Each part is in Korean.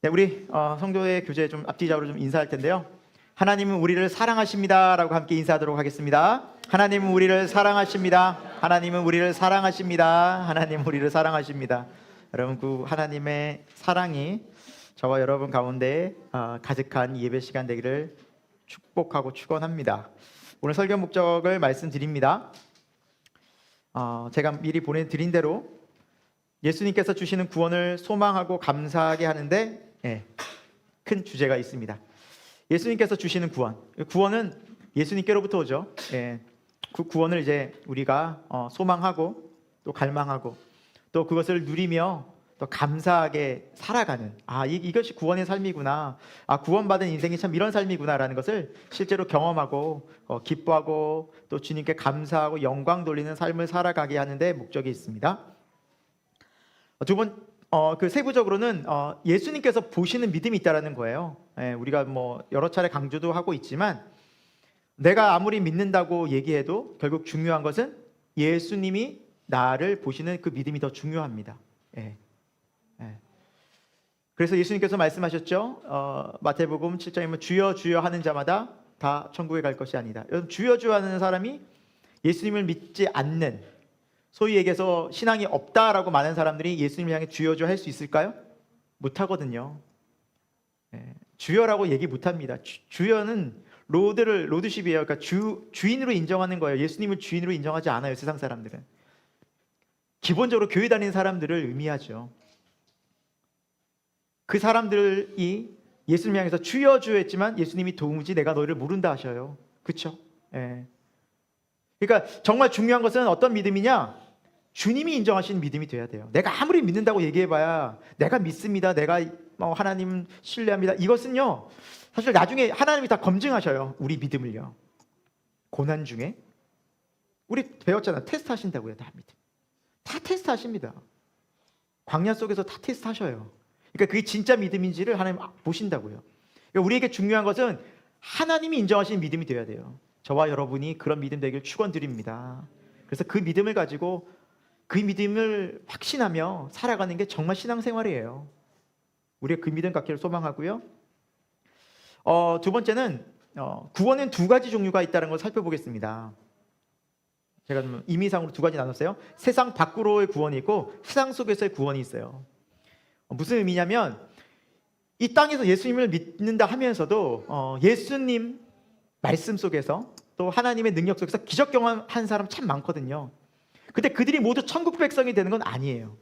네, 우리 성도의 교제 좀 앞뒤적으로 좀 인사할 텐데요. 하나님은 우리를 사랑하십니다라고 함께 인사하도록 하겠습니다. 하나님은 우리를 사랑하십니다. 하나님은 우리를 사랑하십니다. 하나님은 우리를 사랑하십니다. 여러분, 그 하나님의 사랑이 저와 여러분 가운데 가득한 예배 시간 되기를 축복하고 축원합니다. 오늘 설교 목적을 말씀드립니다. 제가 미리 보내드린 대로 예수님께서 주시는 구원을 소망하고 감사하게 하는데 큰 주제가 있습니다. 예수님께서 주시는 구원은 예수님께로부터 오죠. 그 구원을 이제 우리가 소망하고 또 갈망하고 또 그것을 누리며 또 감사하게 살아가는 이것이 구원의 삶이구나. 구원받은 인생이 참 이런 삶이구나라는 것을 실제로 경험하고 기뻐하고 또 주님께 감사하고 영광 돌리는 삶을 살아가게 하는 데 목적이 있습니다. 두 번, 그 세부적으로는 예수님께서 보시는 믿음이 있다라는 거예요. 우리가 뭐 여러 차례 강조도 하고 있지만 내가 아무리 믿는다고 얘기해도 결국 중요한 것은 예수님이 나를 보시는 그 믿음이 더 중요합니다. 그래서 예수님께서 말씀하셨죠. 마태복음 7장이면 주여 주여 하는 자마다 다 천국에 갈 것이 아니다. 여러분, 주여 주여 하는 사람이 예수님을 믿지 않는, 소위 얘기해서 신앙이 없다라고 많은 사람들이 예수님을 향해 주여 주여 할 수 있을까요? 못하거든요. 주여라고 얘기 못합니다. 주여는 로드십이에요. 그러니까 주인으로 인정하는 거예요. 예수님을 주인으로 인정하지 않아요. 세상 사람들은. 기본적으로 교회 다니는 사람들을 의미하죠. 그 사람들이 예수님 향해서 주여 주여 했지만 예수님이 도무지 내가 너희를 모른다 하셔요. 그렇죠? 그러니까 정말 중요한 것은 어떤 믿음이냐? 주님이 인정하시는 믿음이 돼야 돼요. 내가 아무리 믿는다고 얘기해봐야 내가 믿습니다, 내가 하나님 신뢰합니다, 이것은요 사실 나중에 하나님이 다 검증하셔요. 우리 믿음을요. 고난 중에 우리 배웠잖아요. 테스트 하신다고요. 다 테스트 하십니다. 광야 속에서 다 테스트 하셔요. 그러니까 그게 진짜 믿음인지를 하나님 보신다고요. 그러니까 우리에게 중요한 것은 하나님이 인정하시는 믿음이 돼야 돼요. 저와 여러분이 그런 믿음 되길 축원드립니다. 그래서 그 믿음을 가지고 그 믿음을 확신하며 살아가는 게 정말 신앙생활이에요. 우리가 그 믿음 갖기를 소망하고요. 두 번째는 구원은 두 가지 종류가 있다는 걸 살펴보겠습니다. 제가 임의상으로 두 가지 나눴어요. 세상 밖으로의 구원이 있고 세상 속에서의 구원이 있어요. 무슨 의미냐면 이 땅에서 예수님을 믿는다 하면서도 예수님 말씀 속에서 또 하나님의 능력 속에서 기적 경험한 사람 참 많거든요. 근데 그들이 모두 천국 백성이 되는 건 아니에요.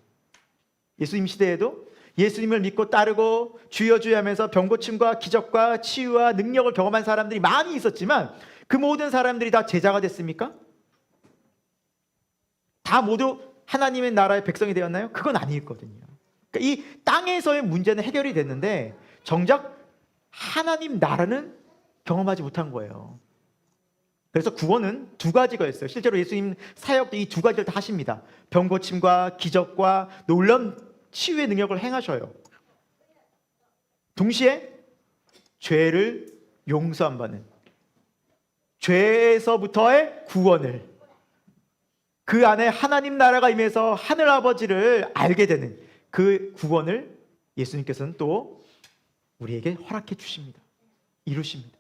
예수님 시대에도 예수님을 믿고 따르고 주여 주여 하면서 병고침과 기적과 치유와 능력을 경험한 사람들이 많이 있었지만 그 모든 사람들이 다 제자가 됐습니까? 다 모두 하나님의 나라의 백성이 되었나요? 그건 아니었거든요. 그러니까 이 땅에서의 문제는 해결이 됐는데 정작 하나님 나라는 경험하지 못한 거예요. 그래서 구원은 두 가지가 있어요. 실제로 예수님 사역도 이 두 가지를 다 하십니다. 병고침과 기적과 놀라운 치유의 능력을 행하셔요. 동시에 죄를 용서함 받는, 죄에서부터의 구원을, 그 안에 하나님 나라가 임해서 하늘 아버지를 알게 되는 그 구원을 예수님께서는 또 우리에게 허락해 주십니다. 이루십니다.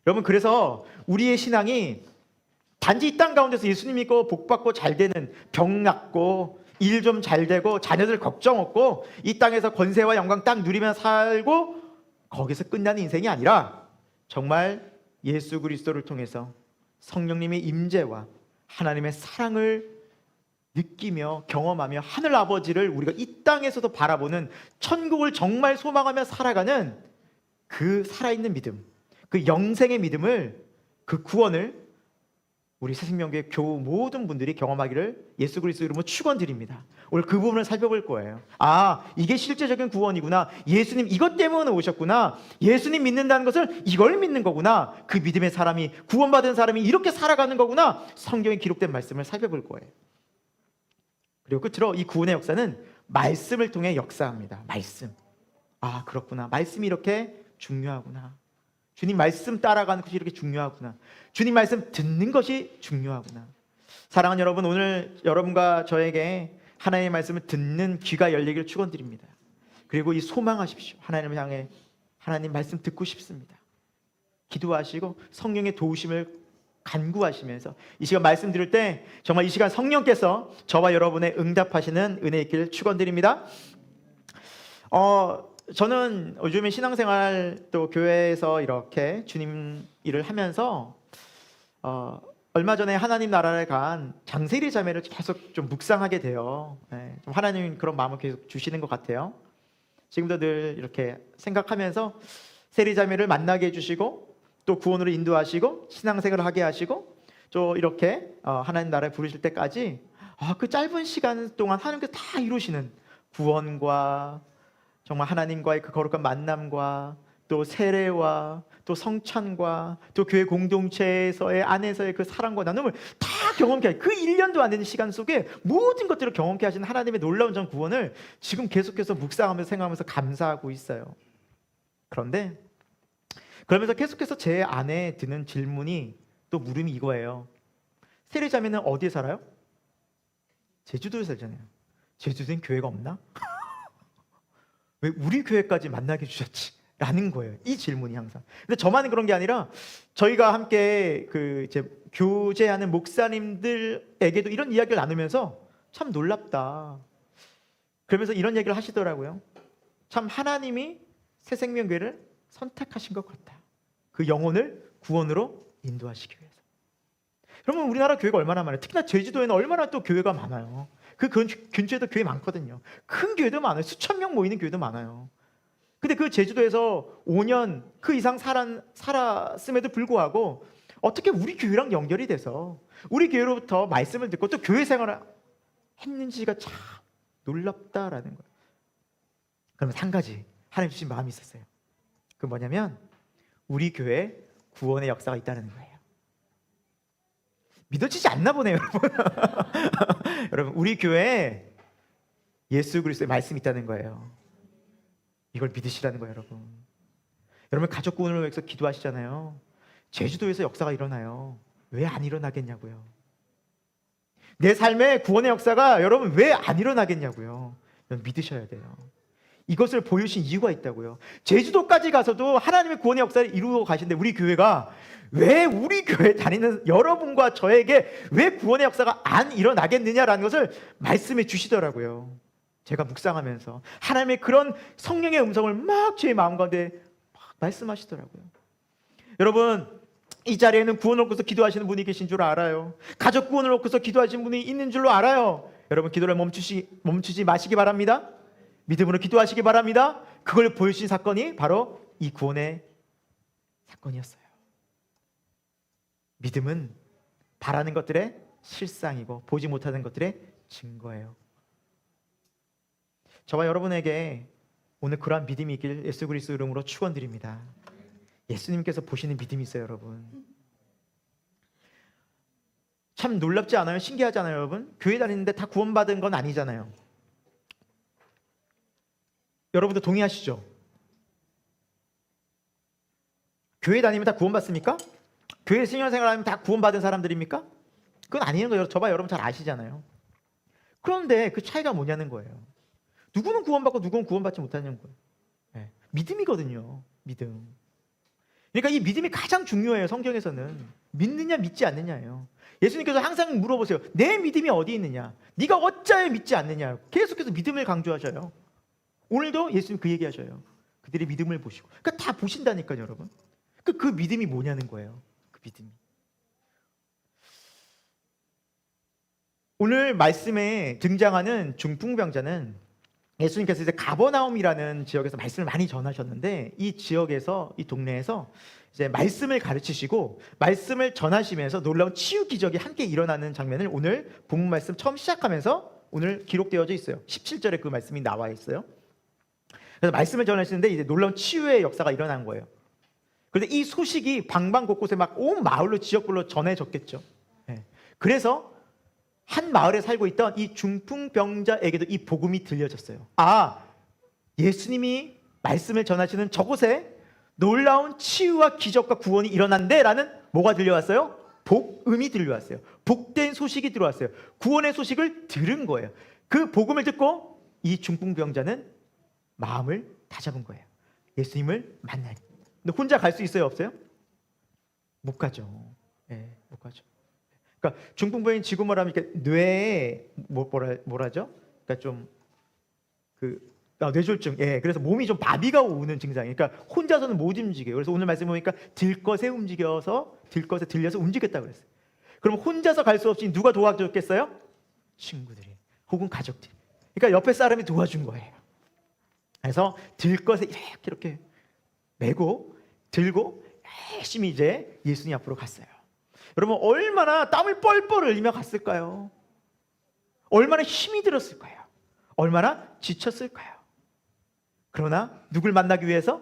여러분, 그래서 우리의 신앙이 단지 이 땅 가운데서 예수님 믿고 복받고 잘 되는, 병 낫고 일 좀 잘 되고 자녀들 걱정 없고 이 땅에서 권세와 영광 딱 누리며 살고 거기서 끝나는 인생이 아니라 정말 예수 그리스도를 통해서 성령님의 임재와 하나님의 사랑을 느끼며 경험하며 하늘 아버지를 우리가 이 땅에서도 바라보는, 천국을 정말 소망하며 살아가는 그 살아있는 믿음, 그 영생의 믿음을, 그 구원을 우리 새생명교회 교우 모든 분들이 경험하기를 예수 그리스도 이름으로 축원드립니다. 오늘 그 부분을 살펴볼 거예요. 이게 실제적인 구원이구나. 예수님 이것 때문에 오셨구나. 예수님 믿는다는 것을 이걸 믿는 거구나. 그 믿음의 사람이, 구원받은 사람이 이렇게 살아가는 거구나. 성경에 기록된 말씀을 살펴볼 거예요. 그리고 끝으로 이 구원의 역사는 말씀을 통해 역사합니다. 말씀. 그렇구나. 말씀이 이렇게 중요하구나. 주님 말씀 따라가는 것이 이렇게 중요하구나. 주님 말씀 듣는 것이 중요하구나. 사랑하는 여러분, 오늘 여러분과 저에게 하나님의 말씀을 듣는 귀가 열리기를 축원드립니다. 그리고 이 소망하십시오. 하나님을 향해 하나님 말씀 듣고 싶습니다. 기도하시고 성령의 도우심을 간구하시면서 이 시간 말씀 들을 때 정말 이 시간 성령께서 저와 여러분의 응답하시는 은혜 있기를 축원드립니다. 저는 요즘에 신앙생활 또 교회에서 이렇게 주님 일을 하면서 얼마 전에 하나님 나라를 간 장세리 자매를 계속 좀 묵상하게 돼요. 좀 하나님 그런 마음을 계속 주시는 것 같아요. 지금도 늘 이렇게 생각하면서 세리 자매를 만나게 해주시고 또 구원으로 인도하시고 신앙생활을 하게 하시고 또 이렇게 하나님 나라에 부르실 때까지 그 짧은 시간 동안 하나님께서 다 이루시는 구원과 정말 하나님과의 그 거룩한 만남과 또 세례와 또 성찬과 또 교회 공동체에서의 안에서의 그 사랑과 나눔을 다 경험케 하고 그 1년도 안 되는 시간 속에 모든 것들을 경험케 하신 하나님의 놀라운 전 구원을 지금 계속해서 묵상하면서 생각하면서 감사하고 있어요. 그런데 그러면서 계속해서 제 안에 드는 질문이 또 물음이 이거예요. 세례자매는 어디에 살아요? 제주도에 살잖아요. 제주도엔 교회가 없나? 왜 우리 교회까지 만나게 해주셨지? 라는 거예요. 이 질문이 항상. 근데 저만 그런 게 아니라 저희가 함께 이제 교제하는 목사님들에게도 이런 이야기를 나누면서 참 놀랍다. 그러면서 이런 얘기를 하시더라고요. 참 하나님이 새생명교회를 선택하신 것 같다. 그 영혼을 구원으로 인도하시기 위해서. 여러분 우리나라 교회가 얼마나 많아요. 특히나 제주도에는 얼마나 또 교회가 많아요. 그 근처에도 교회 많거든요. 큰 교회도 많아요. 수천 명 모이는 교회도 많아요. 근데 그 제주도에서 5년 그 이상 살았음에도 불구하고 어떻게 우리 교회랑 연결이 돼서 우리 교회로부터 말씀을 듣고 또 교회 생활을 했는지가 참 놀랍다라는 거예요. 그러면 한 가지 하나님 주신 마음이 있었어요. 그 뭐냐면 우리 교회에 구원의 역사가 있다는 거예요. 믿어지지 않나 보네요, 여러분. 여러분 우리 교회에 예수 그리스도의 말씀이 있다는 거예요. 이걸 믿으시라는 거예요, 여러분. 여러분 가족 구원을 위해서 기도하시잖아요. 제주도에서 역사가 일어나요. 왜 안 일어나겠냐고요. 내 삶에 구원의 역사가 여러분 왜 안 일어나겠냐고요. 여러분 믿으셔야 돼요. 이것을 보여주신 이유가 있다고요. 제주도까지 가서도 하나님의 구원의 역사를 이루어 가시는데 우리 교회가 왜 우리 교회 다니는 여러분과 저에게 왜 구원의 역사가 안 일어나겠느냐라는 것을 말씀해 주시더라고요. 제가 묵상하면서 하나님의 그런 성령의 음성을 막 제 마음 가운데 막 말씀하시더라고요. 여러분 이 자리에는 구원을 놓고서 기도하시는 분이 계신 줄 알아요. 가족 구원을 놓고서 기도하시는 분이 있는 줄로 알아요. 여러분 기도를 멈추지 마시기 바랍니다. 믿음으로 기도하시기 바랍니다. 그걸 보여주신 사건이 바로 이 구원의 사건이었어요. 믿음은 바라는 것들의 실상이고 보지 못하는 것들의 증거예요. 저와 여러분에게 오늘 그러한 믿음이 있길 예수 그리스도 이름으로 축원드립니다. 예수님께서 보시는 믿음이 있어요, 여러분. 참 놀랍지 않아요? 신기하지 않아요, 여러분? 교회 다니는데 다 구원받은 건 아니잖아요. 여러분도 동의하시죠? 교회 다니면 다 구원받습니까? 교회 신앙생활하면 다 구원받은 사람들입니까? 그건 아니는 거예요. 저봐 여러분 잘 아시잖아요. 그런데 그 차이가 뭐냐는 거예요. 누구는 구원받고 누구는 구원받지 못하는 거예요. 네. 믿음이거든요. 믿음. 그러니까 이 믿음이 가장 중요해요. 성경에서는 믿느냐 믿지 않느냐예요. 예수님께서 항상 물어보세요. 내 믿음이 어디 있느냐? 네가 어찌하여 믿지 않느냐? 계속해서 믿음을 강조하셔요. 오늘도 예수님 그 얘기하셔요. 그들의 믿음을 보시고. 그러니까 다 보신다니까요, 여러분. 그 믿음이 뭐냐는 거예요. 그 믿음이. 오늘 말씀에 등장하는 중풍병자는 예수님께서 이제 가버나움이라는 지역에서 말씀을 많이 전하셨는데 이 지역에서 이 동네에서 이제 말씀을 가르치시고 말씀을 전하시면서 놀라운 치유 기적이 함께 일어나는 장면을 오늘 본문 말씀 처음 시작하면서 오늘 기록되어져 있어요. 17절에 그 말씀이 나와 있어요. 그래서 말씀을 전하시는데 이제 놀라운 치유의 역사가 일어난 거예요. 그런데 이 소식이 방방곳곳에 막 온 마을로 지역별로 전해졌겠죠. 그래서 한 마을에 살고 있던 이 중풍병자에게도 이 복음이 들려졌어요. 아, 예수님이 말씀을 전하시는 저곳에 놀라운 치유와 기적과 구원이 일어난대라는 뭐가 들려왔어요? 복음이 들려왔어요. 복된 소식이 들어왔어요. 구원의 소식을 들은 거예요. 그 복음을 듣고 이 중풍병자는 마음을 다잡은 거예요. 예수님을 만나니. 근데 혼자 갈 수 있어요, 없어요? 못 가죠. 못 가죠. 그러니까 중풍부인 지구 말하면 이렇게 뇌에 뭐라죠? 그러니까 좀 뇌졸중. 그래서 몸이 좀 마비가 오는 증상이에요. 그러니까 혼자서는 못 움직여요. 그래서 오늘 말씀 보니까 들것에 들려서 움직였다고 그랬어요. 그럼 혼자서 갈 수 없이 누가 도와줬겠어요? 친구들이 혹은 가족들이. 그러니까 옆에 사람이 도와준 거예요. 그래서 들것에 이렇게 메고 들고 열심히 이제 예수님 앞으로 갔어요. 여러분 얼마나 땀을 뻘뻘 흘리며 갔을까요? 얼마나 힘이 들었을까요? 얼마나 지쳤을까요? 그러나 누굴 만나기 위해서?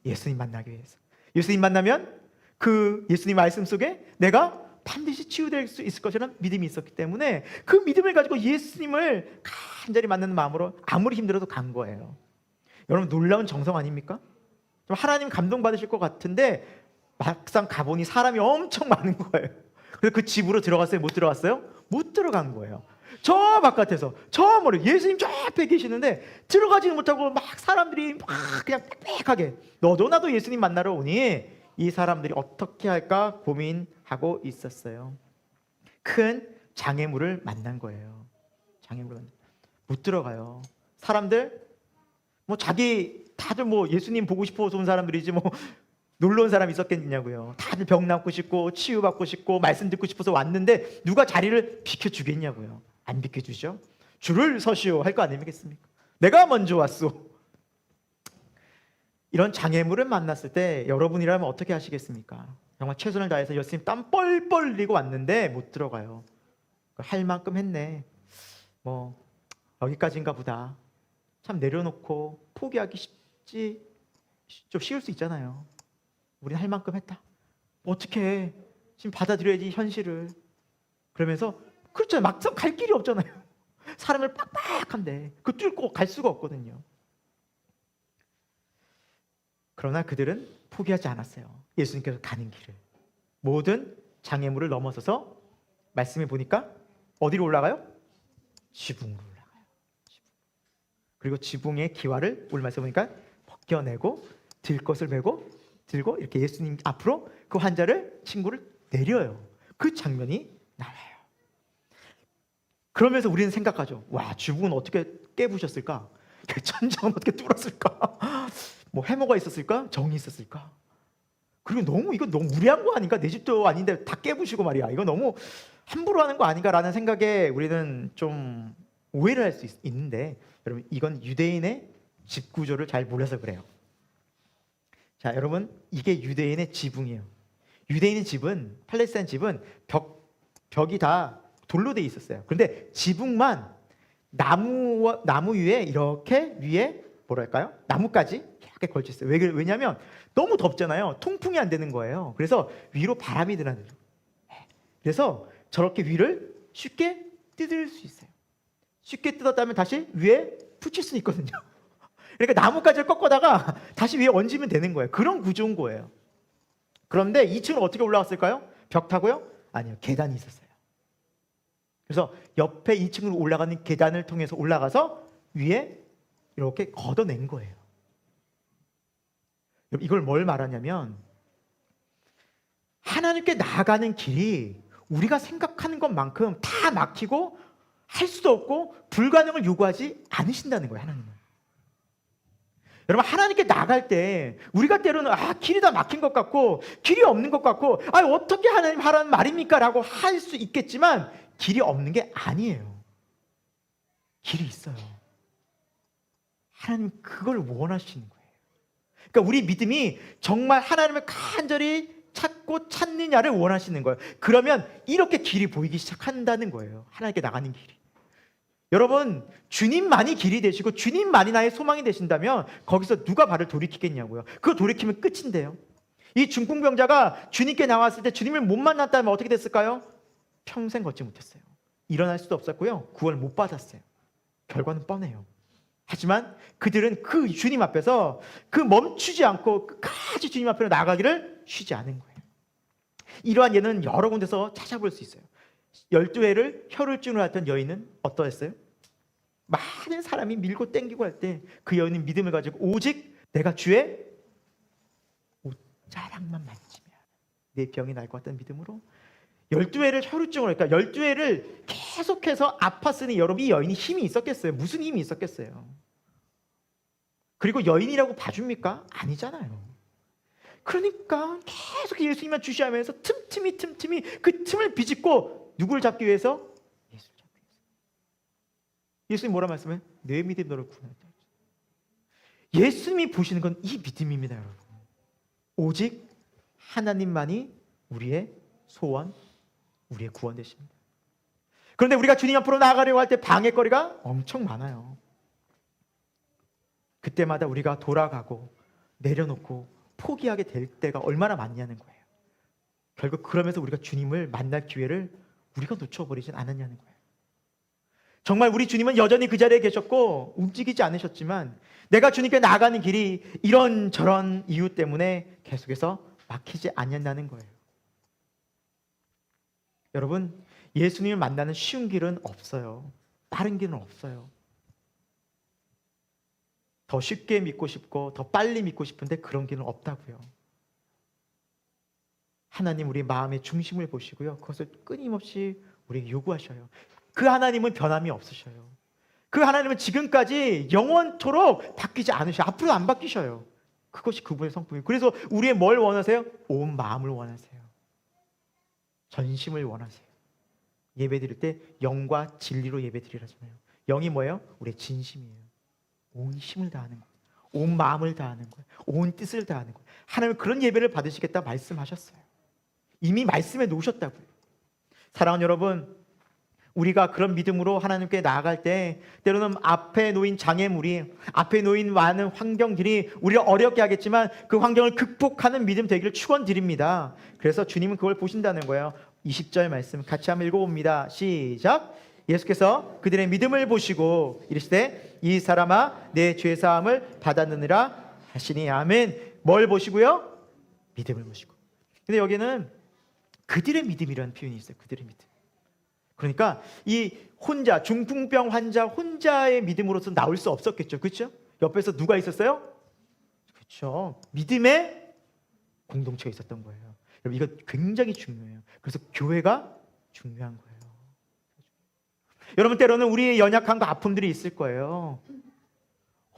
예수님 만나기 위해서. 예수님 만나면 그 예수님 말씀 속에 내가 반드시 치유될 수 있을 것이라는 믿음이 있었기 때문에 그 믿음을 가지고 예수님을 간절히 만나는 마음으로 아무리 힘들어도 간 거예요. 여러분 놀라운 정성 아닙니까? 좀 하나님 감동받으실 것 같은데 막상 가보니 사람이 엄청 많은 거예요. 그래서 그 집으로 들어갔어요? 못 들어갔어요? 못 들어간 거예요. 저 바깥에서 저 멀리 예수님 저 앞에 계시는데 들어가지는 못하고 막 사람들이 막 그냥 빽빽하게 너도 나도 예수님 만나러 오니 이 사람들이 어떻게 할까 고민하고 있었어요. 큰 장애물을 만난 거예요. 장애물을 못 들어가요. 사람들 뭐 다들 뭐 예수님 보고 싶어서 온 사람들이지 뭐 놀러 온 사람이 있었겠냐고요. 다들 병 낫고 싶고 치유받고 싶고 말씀 듣고 싶어서 왔는데 누가 자리를 비켜주겠냐고요. 안 비켜주죠. 줄을 서시오 할 거 아니겠습니까? 내가 먼저 왔소. 이런 장애물을 만났을 때 여러분이라면 어떻게 하시겠습니까? 정말 최선을 다해서 예수님 땀 뻘뻘 흘리고 왔는데 못 들어가요. 할 만큼 했네. 뭐 여기까지인가 보다. 참 내려놓고 포기하기 좀 쉬울 수 있잖아요. 우리는 할 만큼 했다. 어떻게 해? 지금 받아들여야지 현실을. 그러면서 그렇잖아요. 막상 갈 길이 없잖아요. 사람을 빡빡한데 그 뚫고 갈 수가 없거든요. 그러나 그들은 포기하지 않았어요. 예수님께서 가는 길을. 모든 장애물을 넘어서서 말씀해 보니까 어디로 올라가요? 지붕으로 올라가요. 그리고 지붕의 기와를 오늘 말씀 보니까 벗겨내고 들것을 메고 들고 이렇게 예수님 앞으로 그 환자를 친구를 내려요. 그 장면이 나와요. 그러면서 우리는 생각하죠. 와, 지붕은 어떻게 깨부셨을까? 천장은 어떻게 뚫었을까? 뭐 해머가 있었을까? 정이 있었을까? 그리고 이거 너무 무리한 거 아닌가? 내 집도 아닌데 다 깨부시고 말이야. 이거 너무 함부로 하는 거 아닌가라는 생각에 우리는 좀 오해를 할 수 있는데 여러분 이건 유대인의 집 구조를 잘 몰라서 그래요. 자, 여러분 이게 유대인의 지붕이에요. 유대인의 집은 팔레스타인 집은 벽이 다 돌로 돼 있었어요. 그런데 지붕만 나무 위에 이렇게 위에 뭐랄까요? 나무까지 이렇게 걸쳐 있어요. 왜냐하면 너무 덥잖아요. 통풍이 안 되는 거예요. 그래서 위로 바람이 드나들어. 그래서 저렇게 위를 쉽게 뜯을 수 있어요. 쉽게 뜯었다면 다시 위에 붙일 수 있거든요. 그러니까 나뭇가지를 꺾어다가 다시 위에 얹으면 되는 거예요. 그런 구조인 거예요. 그런데 2층은 어떻게 올라갔을까요? 벽 타고요? 아니요. 계단이 있었어요. 그래서 옆에 2층으로 올라가는 계단을 통해서 올라가서 위에 이렇게 걷어낸 거예요. 이걸 뭘 말하냐면 하나님께 나아가는 길이 우리가 생각하는 것만큼 다 막히고 할 수도 없고 불가능을 요구하지 않으신다는 거예요. 하나님은. 여러분 하나님께 나갈 때 우리가 때로는 길이 다 막힌 것 같고 길이 없는 것 같고 어떻게 하나님 하라는 말입니까? 라고 할 수 있겠지만 길이 없는 게 아니에요. 길이 있어요. 하나님 그걸 원하시는 거예요. 그러니까 우리 믿음이 정말 하나님을 간절히 찾고 찾느냐를 원하시는 거예요. 그러면 이렇게 길이 보이기 시작한다는 거예요. 하나님께 나가는 길이. 여러분 주님만이 길이 되시고 주님만이 나의 소망이 되신다면 거기서 누가 발을 돌이키겠냐고요. 그거 돌이키면 끝인데요. 이 중풍병자가 주님께 나왔을 때 주님을 못 만났다면 어떻게 됐을까요? 평생 걷지 못했어요. 일어날 수도 없었고요. 구원을 못 받았어요. 결과는 뻔해요. 하지만 그들은 그 주님 앞에서 그 멈추지 않고 끝까지 주님 앞으로 나가기를 쉬지 않은 거예요. 이러한 예는 여러 군데서 찾아볼 수 있어요. 12회를 혀를 찌르았던 여인은 어떠했어요? 많은 사람이 밀고 땡기고 할 때 그 여인은 믿음을 가지고 오직 내가 주의 옷자락만 만지면 내 병이 날 것 같다는 믿음으로 12회를 혈루증으로, 그러니까 12회를 계속해서 아팠으니 여러분, 이 여인이 힘이 있었겠어요? 무슨 힘이 있었겠어요? 그리고 여인이라고 봐줍니까? 아니잖아요. 그러니까 계속 예수님만 주시하면서 틈틈이 그 틈을 비집고 누구를 잡기 위해서? 예수를 잡기 위해서. 예수님 뭐라 말씀해? 내 믿음이 너를 구원했다. 예수님이 보시는 건 이 믿음입니다, 여러분. 오직 하나님만이 우리의 소원, 우리의 구원 되십니다. 그런데 우리가 주님 앞으로 나아가려고 할 때 방해거리가 엄청 많아요. 그때마다 우리가 돌아가고 내려놓고 포기하게 될 때가 얼마나 많냐는 거예요. 결국 그러면서 우리가 주님을 만날 기회를 우리가 놓쳐버리진 않았냐는 거예요. 정말 우리 주님은 여전히 그 자리에 계셨고 움직이지 않으셨지만 내가 주님께 나아가는 길이 이런저런 이유 때문에 계속해서 막히지 않는다는 거예요. 여러분, 예수님을 만나는 쉬운 길은 없어요. 빠른 길은 없어요. 더 쉽게 믿고 싶고 더 빨리 믿고 싶은데 그런 길은 없다고요. 하나님 우리 마음의 중심을 보시고요, 그것을 끊임없이 우리에게 요구하셔요. 그 하나님은 변함이 없으셔요. 그 하나님은 지금까지 영원토록 바뀌지 않으셔요. 앞으로 안 바뀌셔요. 그것이 그분의 성품이에요. 그래서 우리의 뭘 원하세요? 온 마음을 원하세요. 전심을 원하세요. 예배 드릴 때 영과 진리로 예배 드리라잖아요. 영이 뭐예요? 우리의 진심이에요. 온 힘을 다하는 거예요. 온 마음을 다하는 거예요. 온 뜻을 다하는 거예요. 하나님은 그런 예배를 받으시겠다 말씀하셨어요. 이미 말씀해 놓으셨다고요. 사랑하는 여러분, 우리가 그런 믿음으로 하나님께 나아갈 때 때로는 앞에 놓인 장애물이, 앞에 놓인 많은 환경들이 우리를 어렵게 하겠지만 그 환경을 극복하는 믿음 되기를 축원드립니다. 그래서 주님은 그걸 보신다는 거예요. 20절 말씀 같이 한번 읽어봅니다. 시작. 예수께서 그들의 믿음을 보시고 이르시되 이 사람아 내 죄사함을 받았느니라 하시니. 아멘. 뭘 보시고요? 믿음을 보시고. 근데 여기는 그들의 믿음이라는 표현이 있어요. 그들의 믿음. 그러니까 이 혼자, 중풍병 환자 혼자의 믿음으로서 나올 수 없었겠죠. 그렇죠? 옆에서 누가 있었어요? 그렇죠. 믿음의 공동체가 있었던 거예요. 여러분, 이거 굉장히 중요해요. 그래서 교회가 중요한 거예요. 여러분, 때로는 우리의 연약함과 아픔들이 있을 거예요.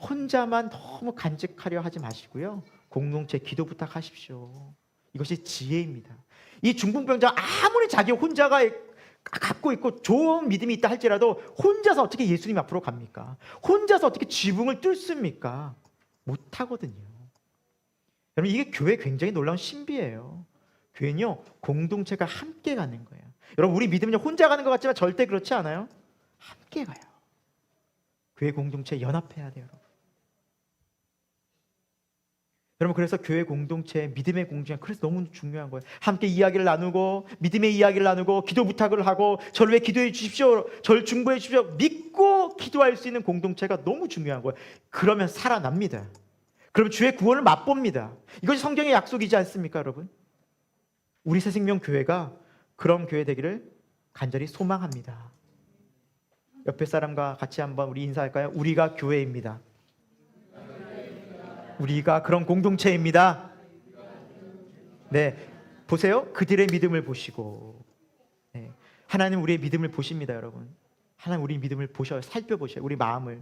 혼자만 너무 간직하려 하지 마시고요, 공동체 기도 부탁하십시오. 이것이 지혜입니다. 이 중풍병자 아무리 자기 혼자가 갖고 있고 좋은 믿음이 있다 할지라도 혼자서 어떻게 예수님 앞으로 갑니까? 혼자서 어떻게 지붕을 뚫습니까? 못하거든요. 여러분, 이게 교회 굉장히 놀라운 신비예요. 교회는요, 공동체가 함께 가는 거예요. 여러분, 우리 믿음은요, 혼자 가는 것 같지만 절대 그렇지 않아요. 함께 가요. 교회 공동체 연합해야 돼요, 여러분. 여러분, 그래서 교회 공동체, 믿음의 공동체, 그래서 너무 중요한 거예요. 함께 이야기를 나누고 믿음의 이야기를 나누고 기도 부탁을 하고 저를 위해 기도해 주십시오, 저를 중보해 주십시오, 믿고 기도할 수 있는 공동체가 너무 중요한 거예요. 그러면 살아납니다. 그러면 주의 구원을 맛봅니다. 이것이 성경의 약속이지 않습니까, 여러분? 우리 새생명 교회가 그런 교회 되기를 간절히 소망합니다. 옆에 사람과 같이 한번 우리 인사할까요? 우리가 교회입니다. 우리가 그런 공동체입니다. 네, 보세요. 그들의 믿음을 보시고, 네, 하나님 우리의 믿음을 보십니다, 여러분. 하나님 우리 믿음을 보셔요. 살펴보셔요, 우리 마음을.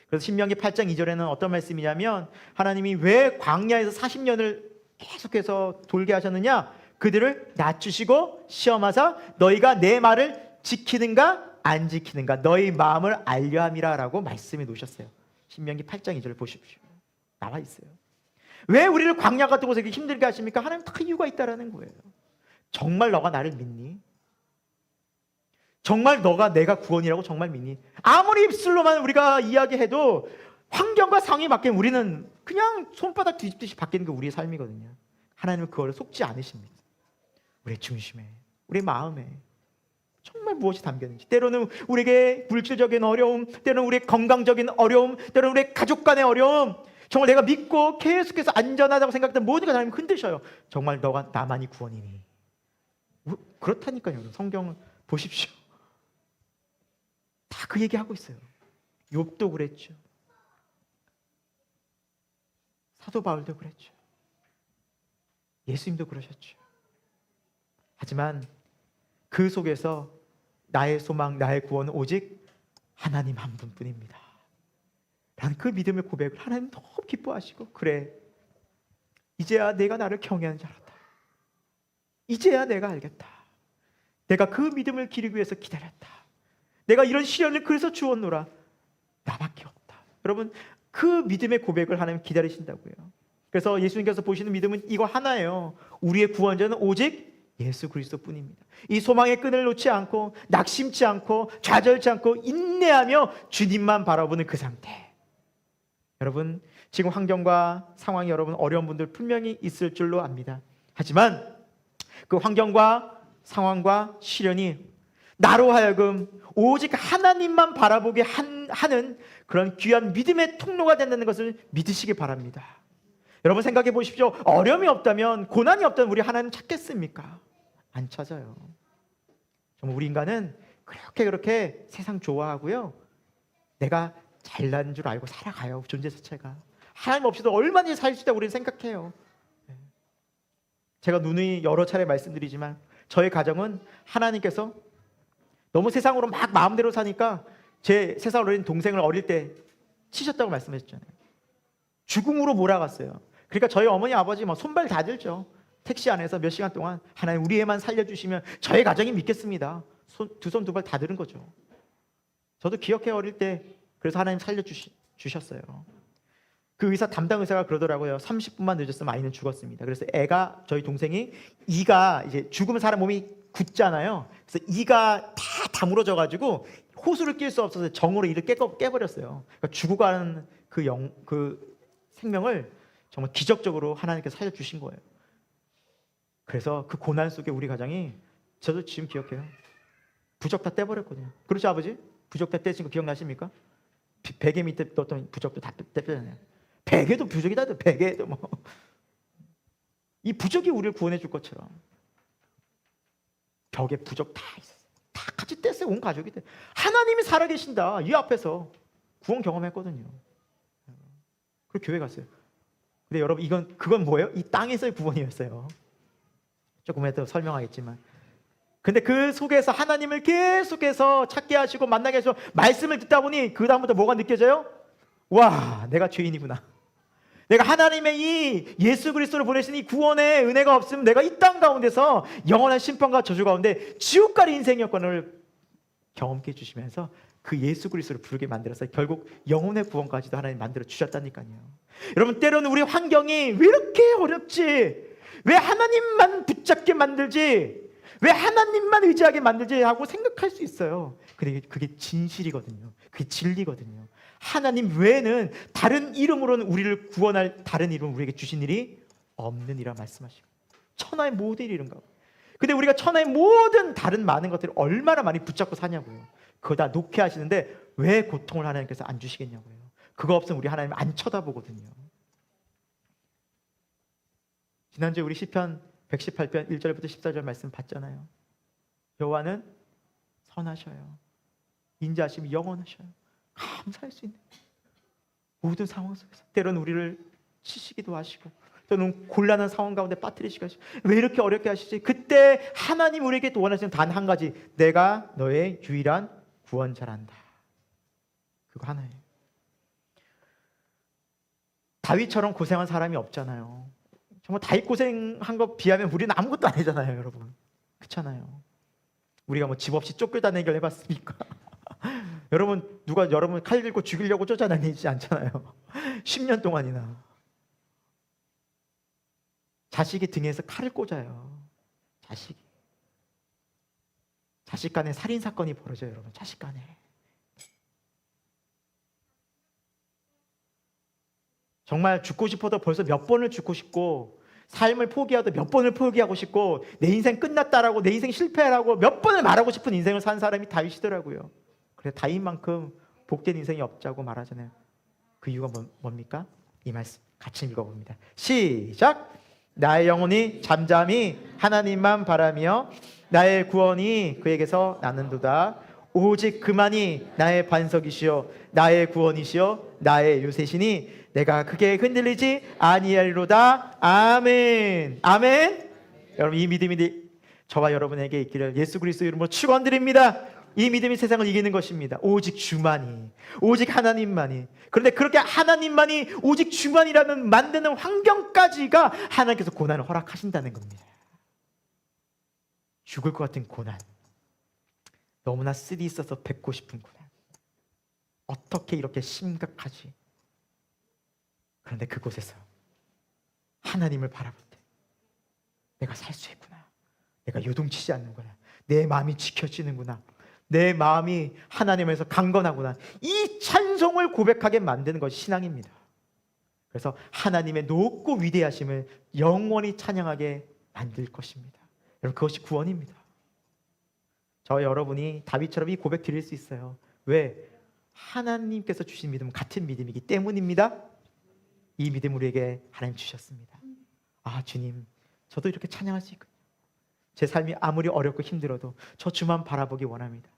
그래서 신명기 8장 2절에는 어떤 말씀이냐면 하나님이 왜 광야에서 40년을 계속해서 돌게 하셨느냐? 그들을 낮추시고 시험하사 너희가 내 말을 지키는가 안 지키는가 너희 마음을 알려 함이라 라고 말씀해 놓으셨어요. 신명기 8장 2절 보십시오. 나와 있어요. 왜 우리를 광야 같은 곳에 이렇게 힘들게 하십니까? 하나님 다 이유가 있다라는 거예요. 정말 너가 나를 믿니? 정말 너가 내가 구원이라고 정말 믿니? 아무리 입술로만 우리가 이야기해도 환경과 상황이 바뀌면 우리는 그냥 손바닥 뒤집듯이 바뀌는 게 우리의 삶이거든요. 하나님은 그거를 속지 않으십니다. 우리의 중심에, 우리의 마음에 정말 무엇이 담겼는지. 때로는 우리에게 물질적인 어려움, 때로는 우리의 건강적인 어려움, 때로는 우리의 가족 간의 어려움, 정말 내가 믿고 계속해서 안전하다고 생각했던 모든 게 하나님 흔드셔요. 정말 너가 나만이 구원이니? 그렇다니까요. 성경을 보십시오. 다 그 얘기하고 있어요. 욥도 그랬죠. 사도 바울도 그랬죠. 예수님도 그러셨죠. 하지만 그 속에서 나의 소망, 나의 구원은 오직 하나님 한 분뿐입니다 라는 그 믿음의 고백을 하나님 너무 기뻐하시고, 그래, 이제야 내가 나를 경외하는 줄 알았다. 이제야 내가 알겠다. 내가 그 믿음을 기르기 위해서 기다렸다. 내가 이런 시련을 그래서 주었노라. 나밖에 없다. 여러분, 그 믿음의 고백을 하나님 기다리신다고요. 그래서 예수님께서 보시는 믿음은 이거 하나예요. 우리의 구원자는 오직 예수 그리스도뿐입니다. 이 소망의 끈을 놓지 않고 낙심치 않고 좌절치 않고 인내하며 주님만 바라보는 그 상태. 여러분, 지금 환경과 상황이 여러분 어려운 분들 분명히 있을 줄로 압니다. 하지만 그 환경과 상황과 시련이 나로 하여금 오직 하나님만 바라보게 하는 그런 귀한 믿음의 통로가 된다는 것을 믿으시기 바랍니다. 여러분 생각해 보십시오. 어려움이 없다면, 고난이 없다면 우리 하나님 찾겠습니까? 안 찾아요. 정말 우리 인간은 그렇게 세상 좋아하고요, 내가 잘난 줄 알고 살아가요. 존재 자체가 하나님 없이도 얼마든지 살 수 있다고 우리는 생각해요. 제가 누누이 여러 차례 말씀드리지만 저희 가정은 하나님께서 너무 세상으로 막 마음대로 사니까 제 3살 어린 동생을 어릴 때 치셨다고 말씀하셨잖아요. 죽음으로 몰아갔어요. 그러니까 저희 어머니 아버지 막 손발 다 들죠. 택시 안에서 몇 시간 동안 하나님 우리 애만 살려주시면 저희 가정이 믿겠습니다. 두 손 두 발 다 들은 거죠. 저도 기억해, 어릴 때. 그래서 하나님 살려주셨어요. 그 의사, 담당 의사가 그러더라고요. 30분만 늦었으면 아이는 죽었습니다. 그래서 애가, 저희 동생이 이가 이제 죽으면 사람 몸이 굳잖아요. 그래서 이가 다 다물어져 가지고 호수를 낄 수 없어서 정으로 이를 깨버렸어요. 그러니까 죽고 가는 그 생명을 정말 기적적으로 하나님께서 살려주신 거예요. 그래서 그 고난 속에 우리 가정이, 저도 지금 기억해요, 부적 다 떼버렸거든요. 그렇죠 아버지? 부적 다 떼신 거 기억나십니까? 베개 밑에 넣었던 부적도 다 떼버렸네요. 베개도 부적이다. 베개도 뭐. 이 부적이 우리를 구원해 줄 것처럼 벽에 부적 다 있어요. 다 같이 뗐어요. 온 가족이. 하나님이 살아계신다. 이 앞에서 구원 경험했거든요. 그리고 교회 갔어요. 근데 여러분, 그건 뭐예요? 이 땅에서의 구원이었어요. 조금 이따 설명하겠지만, 근데 그 속에서 하나님을 계속해서 찾게 하시고 만나게 하시고 말씀을 듣다 보니 그 다음부터 뭐가 느껴져요? 와, 내가 죄인이구나. 내가 하나님의 이 예수 그리스도를 보내신 이 구원의 은혜가 없으면 내가 이 땅 가운데서 영원한 심판과 저주 가운데 지옥갈 인생이었건을 경험케 해주시면서 그 예수 그리스도를 부르게 만들어서 결국 영혼의 구원까지도 하나님 만들어 주셨다니까요. 여러분, 때로는 우리 환경이 왜 이렇게 어렵지? 왜 하나님만 붙잡게 만들지? 왜 하나님만 의지하게 만들지? 하고 생각할 수 있어요. 근데 그게 진실이거든요. 그게 진리거든요. 하나님 외에는 다른 이름으로는 우리를 구원할 다른 이름을 우리에게 주신 일이 없는 이라 말씀하시고, 천하의 모든 일인가. 근데 우리가 천하의 모든 다른 많은 것들을 얼마나 많이 붙잡고 사냐고요. 그거 다 놓게 하시는데 왜 고통을 하나님께서 안 주시겠냐고요. 그거 없으면 우리 하나님 안 쳐다보거든요. 지난주에 우리 시편 118편 1절부터 14절 말씀 봤잖아요. 여호와는 선하셔요. 인자하심이 영원하셔요. 감사할 수 있는 모든 상황 속에서 때로는 우리를 치시기도 하시고, 또는 곤란한 상황 가운데 빠뜨리시고 하시고, 왜 이렇게 어렵게 하시지? 그때 하나님 우리에게 원하시는 단 한 가지, 내가 너의 유일한 구원자란다. 그거 하나예요. 다윗처럼 고생한 사람이 없잖아요. 정말 다윗 고생한 거 비하면 우리는 아무것도 아니잖아요, 여러분. 그렇잖아요. 우리가 뭐 집 없이 쫓겨다니는 걸 해봤습니까? 여러분, 누가 여러분 칼 들고 죽이려고 쫓아다니지 않잖아요. 10년 동안이나. 자식이 등에서 칼을 꽂아요. 자식 간에 살인 사건이 벌어져요, 여러분. 자식 간에. 정말 죽고 싶어도 벌써 몇 번을 죽고 싶고, 삶을 포기하도 몇 번을 포기하고 싶고, 내 인생 끝났다라고, 내 인생 실패라고 몇 번을 말하고 싶은 인생을 산 사람이 다윗이더라고요. 그래, 다윗만큼 복된 인생이 없자고 말하잖아요. 그 이유가 뭡니까? 이 말씀 같이 읽어봅니다. 시작! 나의 영혼이 잠잠히 하나님만 바라며 나의 구원이 그에게서 나는도다. 오직 그만이 나의 반석이시요 나의 구원이시요 나의 요새시니 내가 크게 흔들리지 아니하리로다. 아멘. 아멘. 여러분, 이 믿음이 저와 여러분에게 있기를 예수 그리스도 이름으로 축원드립니다. 이 믿음이 세상을 이기는 것입니다. 오직 주만이, 오직 하나님만이. 그런데 그렇게 하나님만이 오직 주만이라는 만드는 환경까지가 하나님께서 고난을 허락하신다는 겁니다. 죽을 것 같은 고난, 너무나 쓰디 있어서 뵙고 싶은 고난, 어떻게 이렇게 심각하지? 그런데 그곳에서 하나님을 바라볼 때 내가 살 수 있구나, 내가 요동치지 않는구나, 내 마음이 지켜지는구나, 내 마음이 하나님에서 강건하구나, 이 찬송을 고백하게 만드는 것이 신앙입니다. 그래서 하나님의 높고 위대하심을 영원히 찬양하게 만들 것입니다. 여러분, 그것이 구원입니다. 저와 여러분이 다윗처럼 이 고백 드릴 수 있어요. 왜? 하나님께서 주신 믿음은 같은 믿음이기 때문입니다. 이 믿음 우리에게 하나님 주셨습니다. 아, 주님, 저도 이렇게 찬양할 수 있군요. 제 삶이 아무리 어렵고 힘들어도 저 주만 바라보기 원합니다.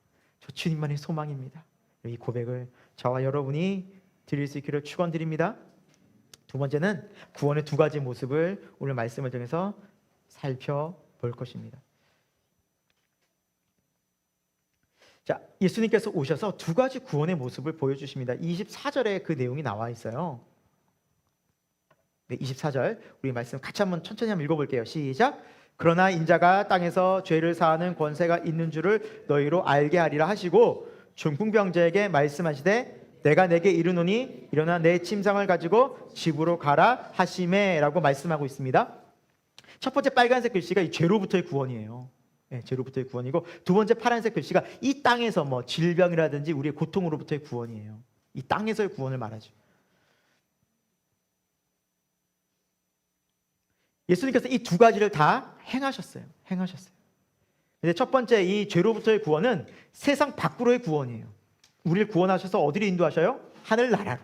저 주님만의 소망입니다. 이 고백을 저와 여러분이 드릴 수 있기를 축원드립니다. 두 번째는 구원의 두 가지 모습을 오늘 말씀을 통해서 살펴볼 것입니다. 자, 예수님께서 오셔서 두 가지 구원의 모습을 보여주십니다. 24절에 그 내용이 나와 있어요. 네, 24절 우리 말씀 같이 한번 천천히 한번 읽어볼게요. 시작. 그러나 인자가 땅에서 죄를 사하는 권세가 있는 줄을 너희로 알게 하리라 하시고 중풍병자에게 말씀하시되 내가 내게 이르노니 일어나 내 침상을 가지고 집으로 가라 하시매 라고 말씀하고 있습니다. 첫 번째 빨간색 글씨가 이 죄로부터의 구원이에요. 네, 죄로부터의 구원이고, 두 번째 파란색 글씨가 이 땅에서 뭐 질병이라든지 우리의 고통으로부터의 구원이에요. 이 땅에서의 구원을 말하죠. 예수님께서 이 두 가지를 다 행하셨어요. 근데 첫 번째 이 죄로부터의 구원은 세상 밖으로의 구원이에요. 우리를 구원하셔서 어디로 인도하셔요? 하늘나라로.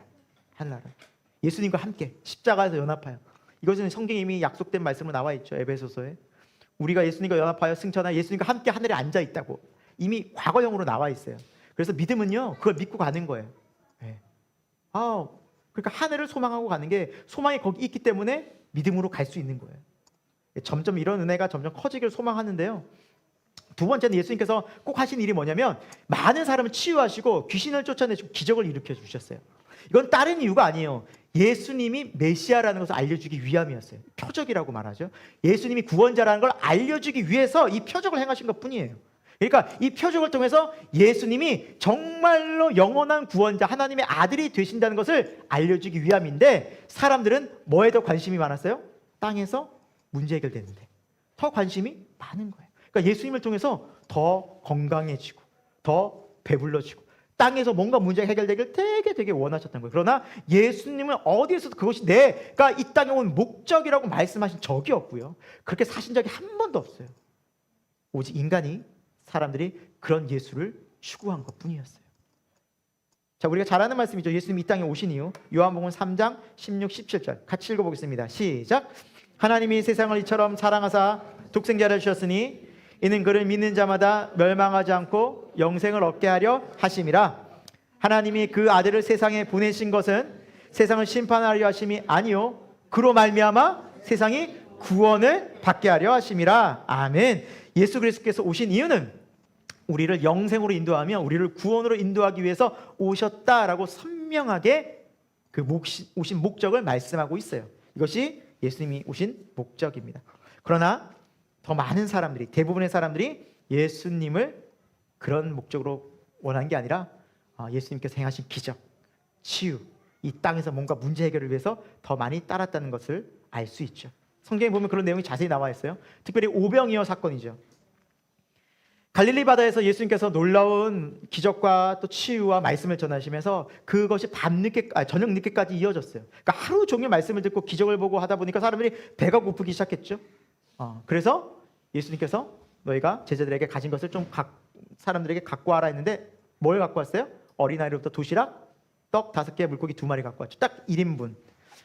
예수님과 함께 십자가에서 연합하여. 이것은 성경에 이미 약속된 말씀으로 나와 있죠. 에베소서에. 우리가 예수님과 연합하여 승천하여 예수님과 함께 하늘에 앉아 있다고 이미 과거형으로 나와 있어요. 그래서 믿음은요, 그걸 믿고 가는 거예요. 네. 그러니까 하늘을 소망하고 가는 게, 소망이 거기 있기 때문에 믿음으로 갈 수 있는 거예요. 점점 이런 은혜가 점점 커지기를 소망하는데요. 두 번째는 예수님께서 꼭 하신 일이 뭐냐면 많은 사람을 치유하시고 귀신을 쫓아내시고 기적을 일으켜 주셨어요. 이건 다른 이유가 아니에요. 예수님이 메시아라는 것을 알려주기 위함이었어요. 표적이라고 말하죠. 예수님이 구원자라는 걸 알려주기 위해서 이 표적을 행하신 것뿐이에요. 그러니까 이 표적을 통해서 예수님이 정말로 영원한 구원자, 하나님의 아들이 되신다는 것을 알려주기 위함인데, 사람들은 뭐에 더 관심이 많았어요? 땅에서 문제 해결되는데 더 관심이 많은 거예요. 그러니까 예수님을 통해서 더 건강해지고 더 배불러지고 땅에서 뭔가 문제가 해결되길 되게 원하셨던 거예요. 그러나 예수님은 어디에서도 그것이 내가 이 땅에 온 목적이라고 말씀하신 적이 없고요, 그렇게 사신 적이 한 번도 없어요. 오직 인간이, 사람들이 그런 예수를 추구한 것뿐이었어요. 자, 우리가 잘 아는 말씀이죠. 예수님이 이 땅에 오신 이유, 요한복음 3장 16, 17절 같이 읽어보겠습니다. 시작. 하나님이 세상을 이처럼 사랑하사 독생자를 주셨으니 이는 그를 믿는 자마다 멸망하지 않고 영생을 얻게 하려 하심이라. 하나님이 그 아들을 세상에 보내신 것은 세상을 심판하려 하심이 아니요 그로 말미암아 세상이 구원을 받게 하려 하심이라. 아멘. 예수 그리스도께서 오신 이유는 우리를 영생으로 인도하며 우리를 구원으로 인도하기 위해서 오셨다라고 선명하게 그 오신 목적을 말씀하고 있어요. 이것이 예수님이 오신 목적입니다. 그러나 더 많은 사람들이, 대부분의 사람들이 예수님을 그런 목적으로 원한 게 아니라 예수님께서 행하신 기적, 치유, 이 땅에서 뭔가 문제 해결을 위해서 더 많이 따랐다는 것을 알 수 있죠. 성경에 보면 그런 내용이 자세히 나와 있어요. 특별히 오병이어 사건이죠. 갈릴리 바다에서 예수님께서 놀라운 기적과 또 치유와 말씀을 전하시면서 그것이 저녁 늦게까지 이어졌어요. 그러니까 하루 종일 말씀을 듣고 기적을 보고 하다 보니까 사람들이 배가 고프기 시작했죠. 그래서 예수님께서 너희가 제자들에게 가진 것을 좀 사람들에게 갖고 와라 했는데 뭘 갖고 왔어요? 어린아이로부터 도시락, 떡 5개, 물고기 2마리 갖고 왔죠. 딱 1인분.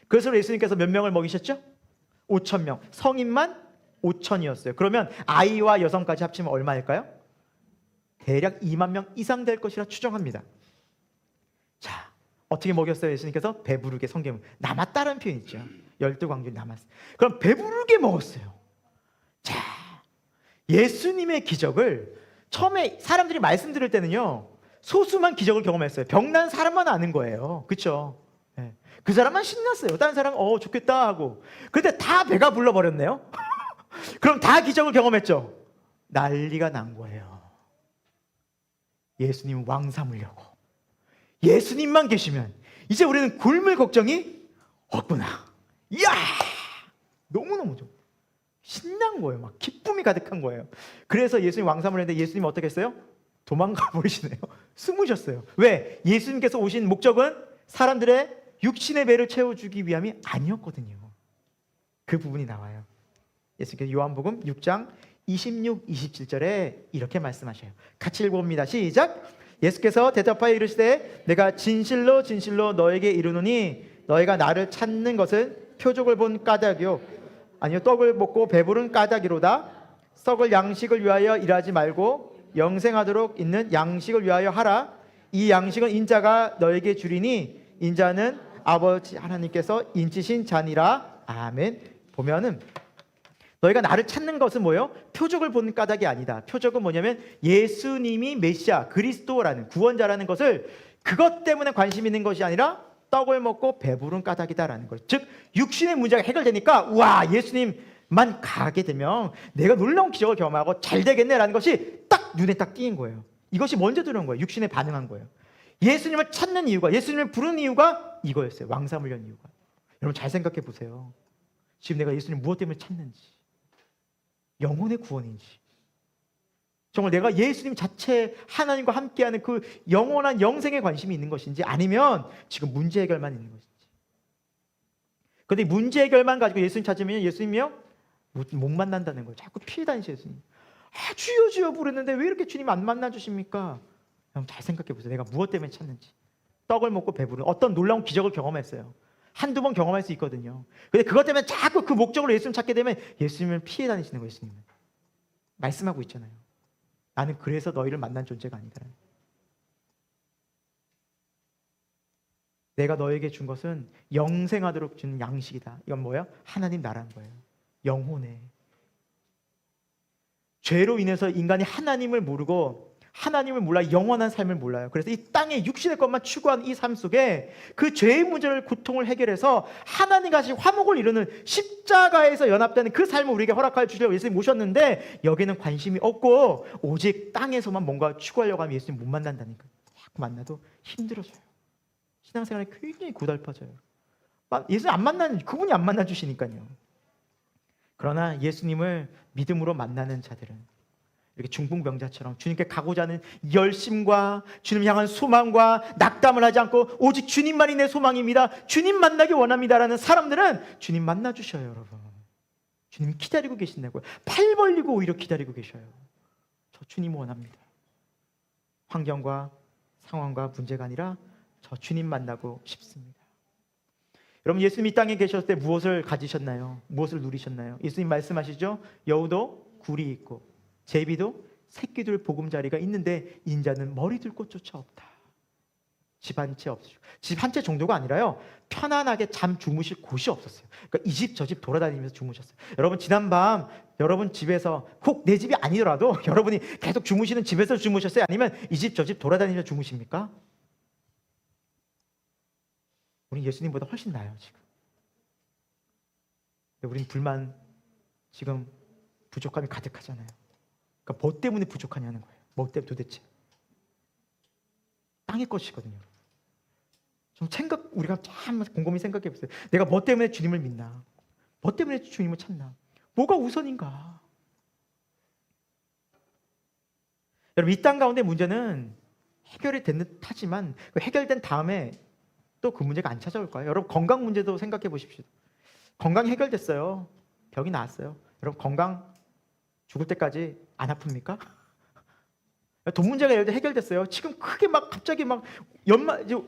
그래서 예수님께서 몇 명을 먹이셨죠? 5,000명. 성인만 5,000이었어요. 그러면 아이와 여성까지 합치면 얼마일까요? 대략 2만 명 이상 될 것이라 추정합니다. 자, 어떻게 먹였어요? 예수님께서 배부르게. 성경은 남았다는 표현 있죠. 12광주에 남았어요. 그럼 배부르게 먹었어요. 자, 예수님의 기적을 처음에 사람들이 말씀 들을 때는요, 소수만 기적을 경험했어요. 병난 사람만 아는 거예요. 그렇죠? 네. 그 사람만 신났어요. 다른 사람은 좋겠다 하고. 그런데 다 배가 불러버렸네요. 그럼 다 기적을 경험했죠. 난리가 난 거예요. 예수님 왕 삼으려고. 예수님만 계시면 이제 우리는 굶을 걱정이 없구나. 이야! 너무너무 좀 신난 거예요. 막 기쁨이 가득한 거예요. 그래서 예수님 왕 삼으려는데 예수님 어떻게 했어요? 도망가 버리시네요. 숨으셨어요. 왜? 예수님께서 오신 목적은 사람들의 육신의 배를 채워주기 위함이 아니었거든요. 그 부분이 나와요. 예수님께서 요한복음 6장 26, 27절에 이렇게 말씀하셔요. 같이 읽어봅니다. 시작. 예수께서 대답하여 이르시되 내가 진실로 진실로 너에게 이르노니 너희가 나를 찾는 것은 표적을 본 까닭이요 아니요 떡을 먹고 배부른 까닭이로다. 썩을 양식을 위하여 일하지 말고 영생하도록 있는 양식을 위하여 하라. 이 양식은 인자가 너에게 주리니 인자는 아버지 하나님께서 인치신 자니라. 아멘. 보면은 너희가 나를 찾는 것은 뭐예요? 표적을 보는 까닭이 아니다. 표적은 뭐냐면 예수님이 메시아, 그리스도라는 구원자라는 것을 그것 때문에 관심 있는 것이 아니라 떡을 먹고 배부른 까닭이다라는 거예요. 즉 육신의 문제가 해결되니까 와, 예수님만 가게 되면 내가 놀라운 기적을 경험하고 잘 되겠네라는 것이 딱 눈에 딱 띄인 거예요. 이것이 먼저 들어온 거예요. 육신에 반응한 거예요. 예수님을 찾는 이유가, 예수님을 부르는 이유가 이거였어요. 왕 삼으려는 이유가. 여러분 잘 생각해 보세요. 지금 내가 예수님 무엇 때문에 찾는지, 영혼의 구원인지, 정말 내가 예수님 자체 하나님과 함께하는 그 영원한 영생에 관심이 있는 것인지, 아니면 지금 문제 해결만 있는 것인지. 그런데 문제 해결만 가지고 예수님 찾으면 예수님이요 못 만난다는 거예요. 자꾸 피해 다니세요. 예수님. 주여 주여 부르는데 왜 이렇게 주님 안 만나주십니까? 여러분 잘 생각해 보세요. 내가 무엇 때문에 찾는지. 떡을 먹고 배부른 어떤 놀라운 기적을 경험했어요. 한두 번 경험할 수 있거든요. 근데 그것 때문에 자꾸 그 목적으로 예수님 찾게 되면 예수님을 피해 다니시는 거예요. 예수님은 말씀하고 있잖아요. 나는 그래서 너희를 만난 존재가 아니다. 내가 너에게 준 것은 영생하도록 주는 양식이다. 이건 뭐야? 하나님 나라는 거예요. 영혼에. 죄로 인해서 인간이 하나님을 모르고 하나님을 몰라 영원한 삶을 몰라요. 그래서 이 땅에 육신의 것만 추구한 이 삶 속에 그 죄의 문제를, 고통을 해결해서 하나님과 같이 화목을 이루는 십자가에서 연합되는 그 삶을 우리에게 허락하여 주려고 예수님 모셨는데 여기는 관심이 없고 오직 땅에서만 뭔가 추구하려고 하면 예수님 못 만난다니까요. 자꾸 만나도 힘들어져요. 신앙생활이 굉장히 고달파져요. 예수님 안 만나는, 그분이 안 만나주시니까요. 그러나 예수님을 믿음으로 만나는 자들은 이렇게 중풍병자처럼 주님께 가고자 하는 열심과 주님 향한 소망과 낙담을 하지 않고 오직 주님만이 내 소망입니다, 주님 만나기 원합니다라는 사람들은 주님 만나주셔요. 여러분, 주님 기다리고 계신다고요. 팔 벌리고 오히려 기다리고 계셔요. 저 주님 원합니다. 환경과 상황과 문제가 아니라 저 주님 만나고 싶습니다. 여러분, 예수님이 이 땅에 계셨을 때 무엇을 가지셨나요? 무엇을 누리셨나요? 예수님 말씀하시죠. 여우도 굴이 있고 제비도 새끼들 보금자리가 있는데 인자는 머리 둘 곳조차 없다. 집 한 채 없으시고, 집 한 채 정도가 아니라요, 편안하게 잠 주무실 곳이 없었어요. 그러니까 이 집 저 집 돌아다니면서 주무셨어요. 여러분, 지난밤 여러분 집에서, 혹 내 집이 아니더라도 여러분이 계속 주무시는 집에서 주무셨어요? 아니면 이 집 저 집 돌아다니면서 주무십니까? 우린 예수님보다 훨씬 나아요 지금. 근데 우린 불만, 지금 부족함이 가득하잖아요. 그러니까 뭐 때문에 부족하냐는 거예요. 뭐 때문에 도대체? 땅의 것이거든요. 좀 우리가 참 곰곰이 생각해 보세요. 내가 뭐 때문에 주님을 믿나? 뭐 때문에 주님을 찾나? 뭐가 우선인가? 여러분, 이 땅 가운데 문제는 해결이 된 듯 하지만 해결된 다음에 또 그 문제가 안 찾아올 거예요. 여러분, 건강 문제도 생각해 보십시오. 건강이 해결됐어요. 병이 나았어요. 여러분, 건강 죽을 때까지 안 아픕니까? 돈 문제가 예를 들어 해결됐어요. 지금 크게 막 갑자기 막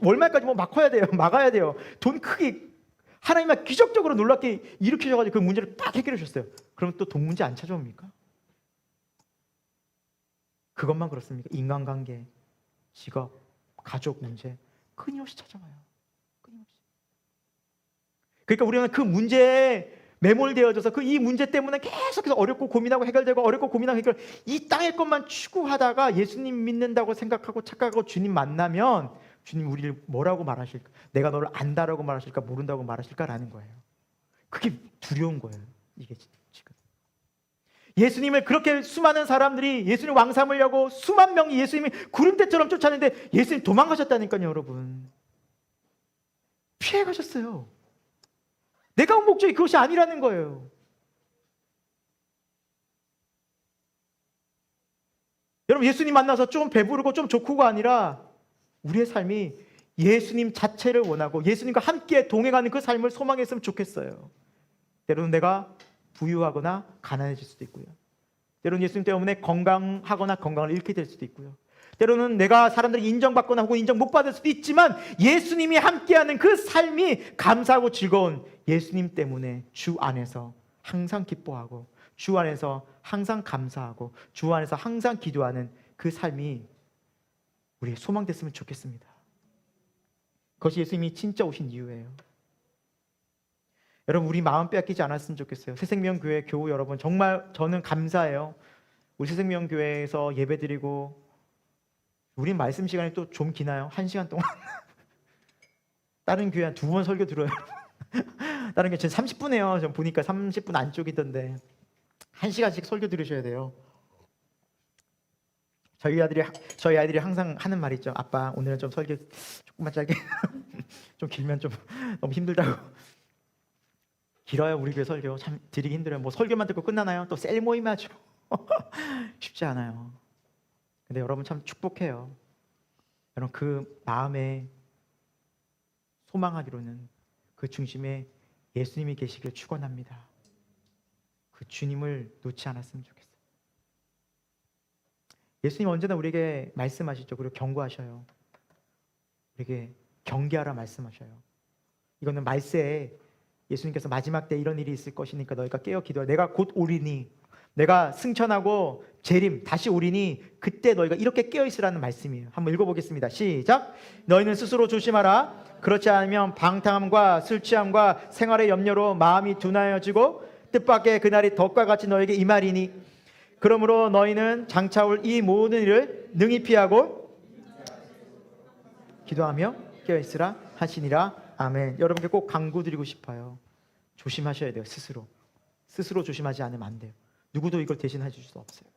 월말까지 뭐 막아야 돼요. 막아야 돼요. 돈 크게 하나님이 기적적으로 놀랍게 일으키셔가지고 그 문제를 딱 해결해 주셨어요. 그럼 또 돈 문제 안 찾아옵니까? 그것만 그렇습니까? 인간관계, 직업, 가족 문제 끊임없이 찾아와요. 끊임없이. 그러니까 우리는 그 문제에 매몰되어져서 그 이 문제 때문에 계속해서 어렵고 고민하고 해결되고 어렵고 고민하고 해결, 이 땅의 것만 추구하다가 예수님 믿는다고 생각하고 착각하고 주님 만나면 주님 우리를 뭐라고 말하실까? 내가 너를 안다라고 말하실까? 모른다고 말하실까라는 거예요. 그게 두려운 거예요. 이게 지금 예수님을 그렇게 수많은 사람들이 예수님 왕 삼으려고 수만 명이 예수님이 구름대처럼 쫓아내는데 예수님 도망가셨다니까요. 여러분, 피해 가셨어요. 내가 온 목적이 그것이 아니라는 거예요. 여러분, 예수님 만나서 좀 배부르고 좀 좋고가 아니라 우리의 삶이 예수님 자체를 원하고 예수님과 함께 동행하는 그 삶을 소망했으면 좋겠어요. 때로는 내가 부유하거나 가난해질 수도 있고요. 때로는 예수님 때문에 건강하거나 건강을 잃게 될 수도 있고요. 때로는 내가 사람들이 인정받거나 혹은 인정 못 받을 수도 있지만 예수님이 함께하는 그 삶이 감사하고 즐거운, 예수님 때문에 주 안에서 항상 기뻐하고 주 안에서 항상 감사하고 주 안에서 항상 기도하는 그 삶이 우리의 소망됐으면 좋겠습니다. 그것이 예수님이 진짜 오신 이유예요. 여러분, 우리 마음 빼앗기지 않았으면 좋겠어요. 새생명교회 교우 여러분, 정말 저는 감사해요. 우리 새생명교회에서 예배드리고, 우리 말씀 시간이 또 좀 기나요? 1시간 동안. 다른 교회 한 2번 설교 들어요. 다른 교회 30분 해요. 전 보니까 30분 안쪽이던데 1시간씩 설교 들으셔야 돼요. 저희 아이들이 항상 하는 말이 있죠. 아빠, 오늘은 좀 설교 조금만 짧게 좀 길면 좀 너무 힘들다고. 길어요. 우리 교회 설교 참 드리기 힘들어요. 뭐 설교만 듣고 끝나나요? 또 셀 모임 하죠. 쉽지 않아요. 근데 여러분 참 축복해요. 여러분, 그 마음에 소망하기로는 그 중심에 예수님이 계시길 축원합니다. 그 주님을 놓지 않았으면 좋겠어요. 예수님 언제나 우리에게 말씀하시죠. 그리고 경고하셔요. 우리에게 경계하라 말씀하셔요. 이거는 말세에 예수님께서 마지막 때 이런 일이 있을 것이니까 너희가 깨어 기도하라. 내가 곧 오리니, 내가 승천하고 재림 다시 오리니 그때 너희가 이렇게 깨어 있으라는 말씀이에요. 한번 읽어보겠습니다. 시작. 너희는 스스로 조심하라. 그렇지 않으면 방탕함과 술 취함과 생활의 염려로 마음이 둔하여지고 뜻밖의 그날이 덕과 같이 너에게 임하리니, 그러므로 너희는 장차 올 이 모든 일을 능히 피하고 기도하며 깨어 있으라 하시니라. 아멘. 여러분께 꼭 강구드리고 싶어요. 조심하셔야 돼요. 스스로 조심하지 않으면 안 돼요. 누구도 이걸 대신해 줄 수 없어요.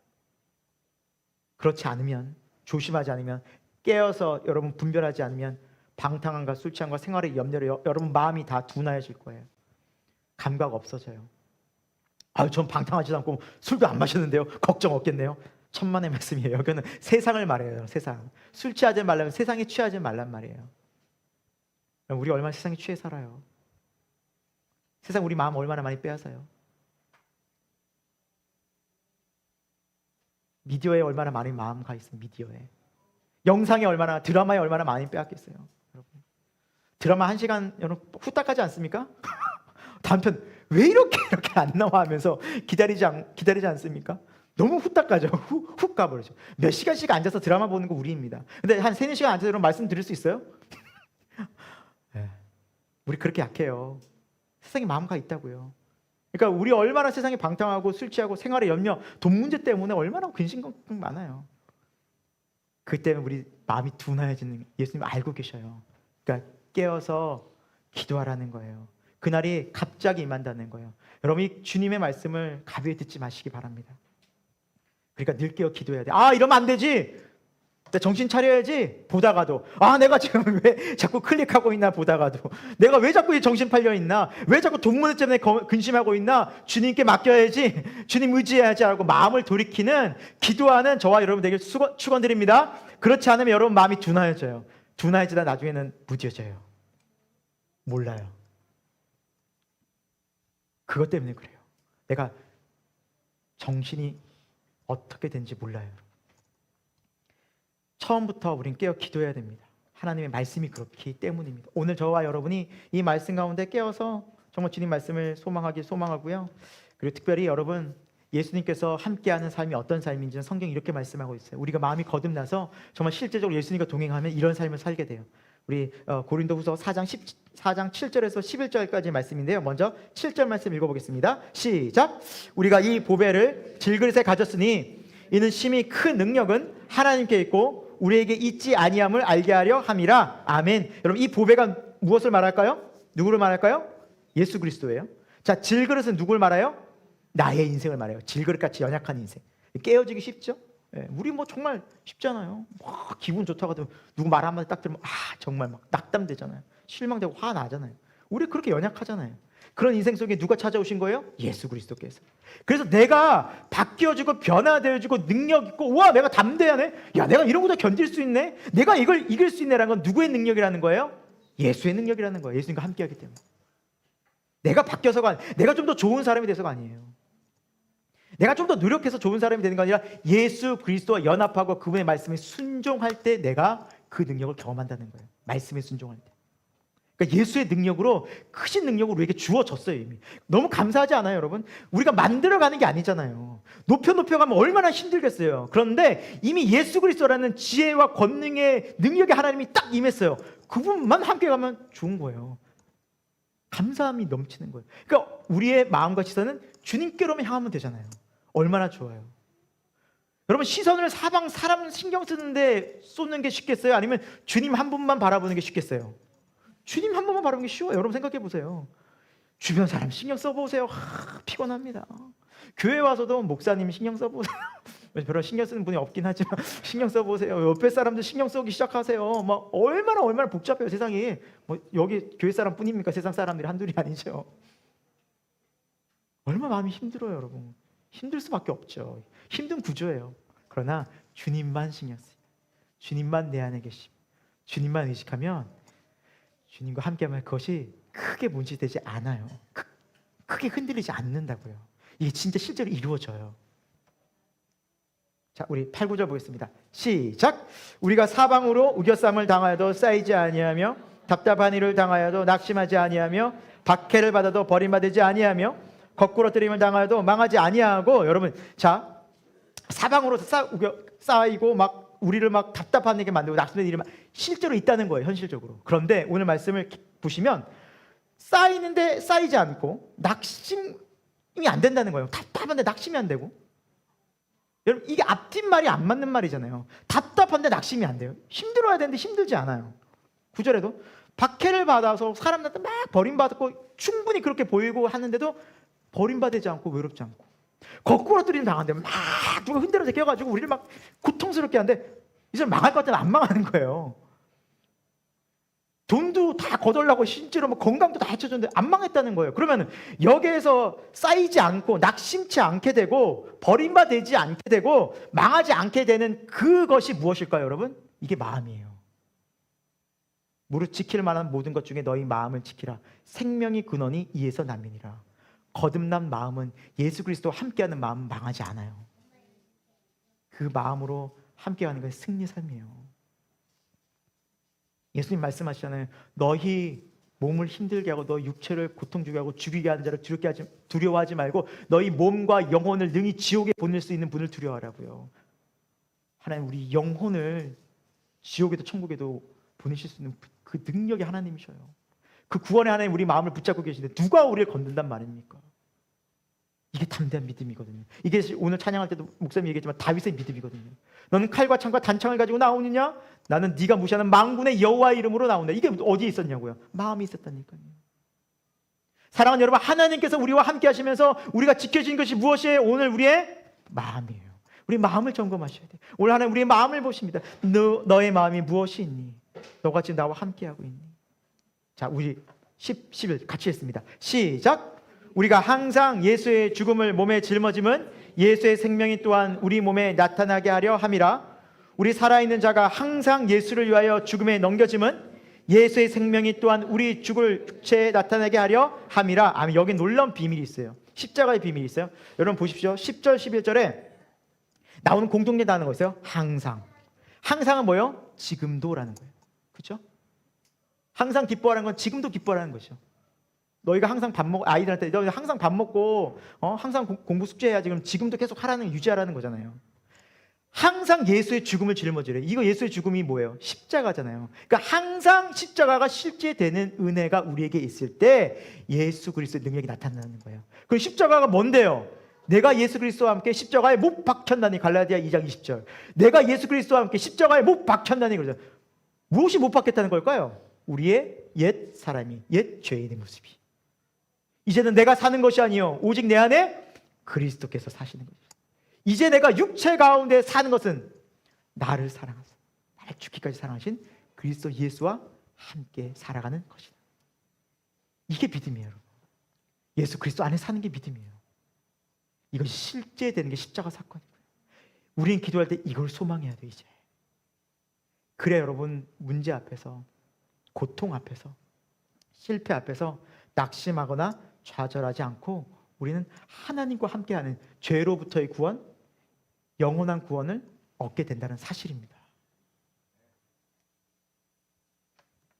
그렇지 않으면, 조심하지 않으면, 깨어서 여러분 분별하지 않으면 방탕함과 술 취함과 생활의 염려로 여러분 마음이 다 둔하여질 거예요. 감각 없어져요. 아유, 전 방탕하지도 않고 술도 안 마셨는데요. 걱정 없겠네요. 천만의 말씀이에요. 여기는 세상을 말해요. 세상. 술 취하지 말라면 세상에 취하지 말란 말이에요. 우리 얼마나 세상에 취해 살아요. 세상 우리 마음 얼마나 많이 빼앗아요. 미디어에 얼마나 많이 마음 가 있어요. 미디어에. 영상에 얼마나, 드라마에 얼마나 많이 빼앗겼어요. 여러분, 드라마 1시간 여러분 후딱 하지 않습니까? 다음 편 왜 이렇게 안 나와 하면서 기다리지 않습니까? 너무 후딱 가죠. 훅 가버리죠. 몇 시간씩 앉아서 드라마 보는 거 우리입니다. 근데 한 3-4시간 앉아서 여러분 말씀 드릴 수 있어요? 네. 우리 그렇게 약해요. 세상에 마음 가 있다고요. 그러니까 우리 얼마나 세상에 방탕하고 술 취하고 생활의 염려, 돈 문제 때문에 얼마나 근심 걱정 많아요. 그때는 우리 마음이 둔해지는 예수님 알고 계셔요. 그러니까 깨어서 기도하라는 거예요. 그날이 갑자기 임한다는 거예요. 여러분이 주님의 말씀을 가벼이 듣지 마시기 바랍니다. 그러니까 늘 깨어 기도해야 돼. 아, 이러면 안 되지. 정신 차려야지. 보다가도 내가 지금 왜 자꾸 클릭하고 있나 보다가도, 내가 왜 자꾸 정신 팔려 있나, 왜 자꾸 돈 문제 때문에 근심하고 있나, 주님께 맡겨야지, 주님 의지해야지 하고 마음을 돌이키는 기도하는 저와 여러분 되길 축원드립니다. 그렇지 않으면 여러분 마음이 둔하여져요. 둔하여지다 나중에는 무뎌져요. 몰라요. 그것 때문에 그래요. 내가 정신이 어떻게 된지 몰라요. 처음부터 우린 깨어 기도해야 됩니다. 하나님의 말씀이 그렇기 때문입니다. 오늘 저와 여러분이 이 말씀 가운데 깨어서 정말 주님 말씀을 소망하고요. 그리고 특별히 여러분 예수님께서 함께하는 삶이 어떤 삶인지는 성경이 이렇게 말씀하고 있어요. 우리가 마음이 거듭나서 정말 실제적으로 예수님과 동행하면 이런 삶을 살게 돼요. 우리 고린도후서 4장 7절에서 11절까지 말씀인데요. 먼저 7절 말씀 읽어보겠습니다. 시작. 우리가 이 보배를 질그릇에 가졌으니 이는 심히 큰 능력은 하나님께 있고 우리에게 있지 아니함을 알게 하려 함이라. 아멘. 여러분, 이 보배가 무엇을 말할까요? 누구를 말할까요? 예수 그리스도예요. 자, 질그릇은 누굴 말해요? 나의 인생을 말해요. 질그릇같이 연약한 인생. 깨어지기 쉽죠? 예, 우리 뭐 정말 쉽잖아요. 기분 좋다고 하도 누구 말 한마디 딱 들으면 정말 막 낙담되잖아요. 실망되고 화나잖아요. 우리 그렇게 연약하잖아요. 그런 인생 속에 누가 찾아오신 거예요? 예수 그리스도께서. 그래서 내가 바뀌어지고 변화되어지고 능력 있고, 우와 내가 담대하네, 야 내가 이런 것도 견딜 수 있네, 내가 이걸 이길 수 있네라는 건 누구의 능력이라는 거예요? 예수의 능력이라는 거예요. 예수님과 함께하기 때문에. 내가 바뀌어서가, 내가 좀 더 좋은 사람이 돼서가 아니에요. 내가 좀 더 노력해서 좋은 사람이 되는 게 아니라 예수 그리스도와 연합하고 그분의 말씀에 순종할 때 내가 그 능력을 경험한다는 거예요. 말씀에 순종할 때. 그러니까 예수의 능력으로, 크신 능력으로 우리에게 주어졌어요. 이미. 너무 감사하지 않아요, 여러분? 우리가 만들어가는 게 아니잖아요. 높여가면 얼마나 힘들겠어요. 그런데 이미 예수 그리스도라는 지혜와 권능의 능력의 하나님이 딱 임했어요. 그분만 함께 가면 좋은 거예요. 감사함이 넘치는 거예요. 그러니까 우리의 마음과 시선은 주님께로만 향하면 되잖아요. 얼마나 좋아요. 여러분, 시선을 사방 사람 신경 쓰는데 쏟는 게 쉽겠어요? 아니면 주님 한 분만 바라보는 게 쉽겠어요? 주님 한 분만 바라보는 게 쉬워요. 여러분 생각해 보세요. 주변 사람 신경 써보세요. 피곤합니다. 교회 와서도 목사님 신경 써보세요. 별로 신경 쓰는 분이 없긴 하지만 신경 써보세요. 옆에 사람들 신경 쓰기 시작하세요. 막 얼마나 복잡해요, 세상이. 뭐 여기 교회 사람뿐입니까? 세상 사람들이 한둘이 아니죠. 얼마나 마음이 힘들어요, 여러분. 힘들 수밖에 없죠. 힘든 구조예요. 그러나 주님만 신경 쓰요. 주님만 내 안에 계시고 주님만 의식하면 주님과 함께하면 그것이 크게 문제되지 않아요. 크게 흔들리지 않는다고요. 이게 진짜 실제로 이루어져요. 자, 우리 8, 9절 보겠습니다. 시작. 우리가 사방으로 우겨쌈을 당하여도 쌓이지 아니하며 답답한 일을 당하여도 낙심하지 아니하며 박해를 받아도 버림받지 아니하며 거꾸로 뜨림을 당하여도 망하지 아니하고. 여러분, 자, 사방으로 쌓이고 막 우리를 막 답답하게 만들고 낙심되는 일이 실제로 있다는 거예요, 현실적으로. 그런데 오늘 말씀을 보시면 쌓이는데 쌓이지 않고 낙심이 안 된다는 거예요. 답답한데 낙심이 안 되고. 여러분, 이게 앞뒷말이 안 맞는 말이잖아요. 답답한데 낙심이 안 돼요. 힘들어야 되는데 힘들지 않아요. 9절에도 박해를 받아서 사람들한테 막 버림받고 충분히 그렇게 보이고 하는데도 버림받지 않고 외롭지 않고, 거꾸로 뜨림 당하는데 막 누가 흔들어서 깨워가지고 우리를 막 고통스럽게 하는데 이 사람 망할 것 같으면 안 망하는 거예요. 돈도 다 거덜나고 실제로 뭐 건강도 다 해쳐졌는데 안 망했다는 거예요. 그러면 여기에서 쌓이지 않고 낙심치 않게 되고 버림받지 않게 되고 망하지 않게 되는 그것이 무엇일까요, 여러분? 이게 마음이에요. 무릇 지킬 만한 모든 것 중에 너희 마음을 지키라. 생명의 근원이 이에서 남이니라. 거듭난 마음은, 예수 그리스도와 함께하는 마음은 망하지 않아요. 그 마음으로 함께하는 것이 승리 삶이에요. 예수님 말씀하시잖아요. 너희 몸을 힘들게 하고 너희 육체를 고통 주게 하고 죽이게 하는 자를 두려워하지 말고 너희 몸과 영혼을 능히 지옥에 보낼 수 있는 분을 두려워하라고요. 하나님, 우리 영혼을 지옥에도 천국에도 보내실 수 있는 그 능력이 하나님이셔요. 그 구원의 하나님, 우리 마음을 붙잡고 계시는데 누가 우리를 건든단 말입니까? 이게 담대한 믿음이거든요. 이게 오늘 찬양할 때도 목사님이 얘기했지만 다윗의 믿음이거든요. 너는 칼과 창과 단창을 가지고 나오느냐? 나는 네가 무시하는 만군의 여호와의 이름으로 나온다. 이게 어디에 있었냐고요? 마음이 있었다니까요. 사랑하는 여러분, 하나님께서 우리와 함께 하시면서 우리가 지켜진 것이 무엇이에요? 오늘 우리의 마음이에요. 우리 마음을 점검하셔야 돼요. 오늘 하나님 우리의 마음을 보십니다. 너의 마음이 무엇이 있니? 너가 지금 나와 함께하고 있니? 자, 우리 10, 11 같이 했습니다. 시작. 우리가 항상 예수의 죽음을 몸에 짊어짐은 예수의 생명이 또한 우리 몸에 나타나게 하려 함이라. 우리 살아있는 자가 항상 예수를 위하여 죽음에 넘겨짐은 예수의 생명이 또한 우리 죽을 육체에 나타나게 하려 함이라. 아멘. 여기 놀라운 비밀이 있어요. 십자가의 비밀이 있어요. 여러분 보십시오. 10절 11절에 나오는 공통된 단어가 있어요. 항상. 항상은 뭐예요? 지금도라는 거예요. 그렇죠? 항상 기뻐하라는 건 지금도 기뻐하라는 것이죠. 너희가 항상 아이들한테 너 항상 밥 먹고 항상 공부 숙제해야지. 그럼 지금도 계속 유지하라는 거잖아요. 항상 예수의 죽음을 짊어지래. 이거 예수의 죽음이 뭐예요? 십자가잖아요. 그러니까 항상 십자가가 실제 되는 은혜가 우리에게 있을 때 예수 그리스도의 능력이 나타나는 거예요. 그 십자가가 뭔데요? 내가 예수 그리스도와 함께 십자가에 못 박혔나니, 갈라디아 2장 20절. 내가 예수 그리스도와 함께 십자가에 못 박혔나니, 그러죠. 무엇이 못 박혔다는 걸까요? 우리의 옛 사람이, 옛 죄인의 모습이. 이제는 내가 사는 것이 아니요 오직 내 안에 그리스도께서 사시는 거죠. 이제 내가 육체 가운데 사는 것은 나를 사랑하사 나를 죽기까지 사랑하신 그리스도 예수와 함께 살아가는 것이다. 이게 믿음이에요, 여러분. 예수 그리스도 안에 사는 게 믿음이에요. 이것이 실제 되는 게 십자가 사건이고요. 우리는 기도할 때 이걸 소망해야 돼요. 이제 그래 여러분, 문제 앞에서, 고통 앞에서, 실패 앞에서 낙심하거나 좌절하지 않고 우리는 하나님과 함께하는 죄로부터의 구원, 영원한 구원을 얻게 된다는 사실입니다.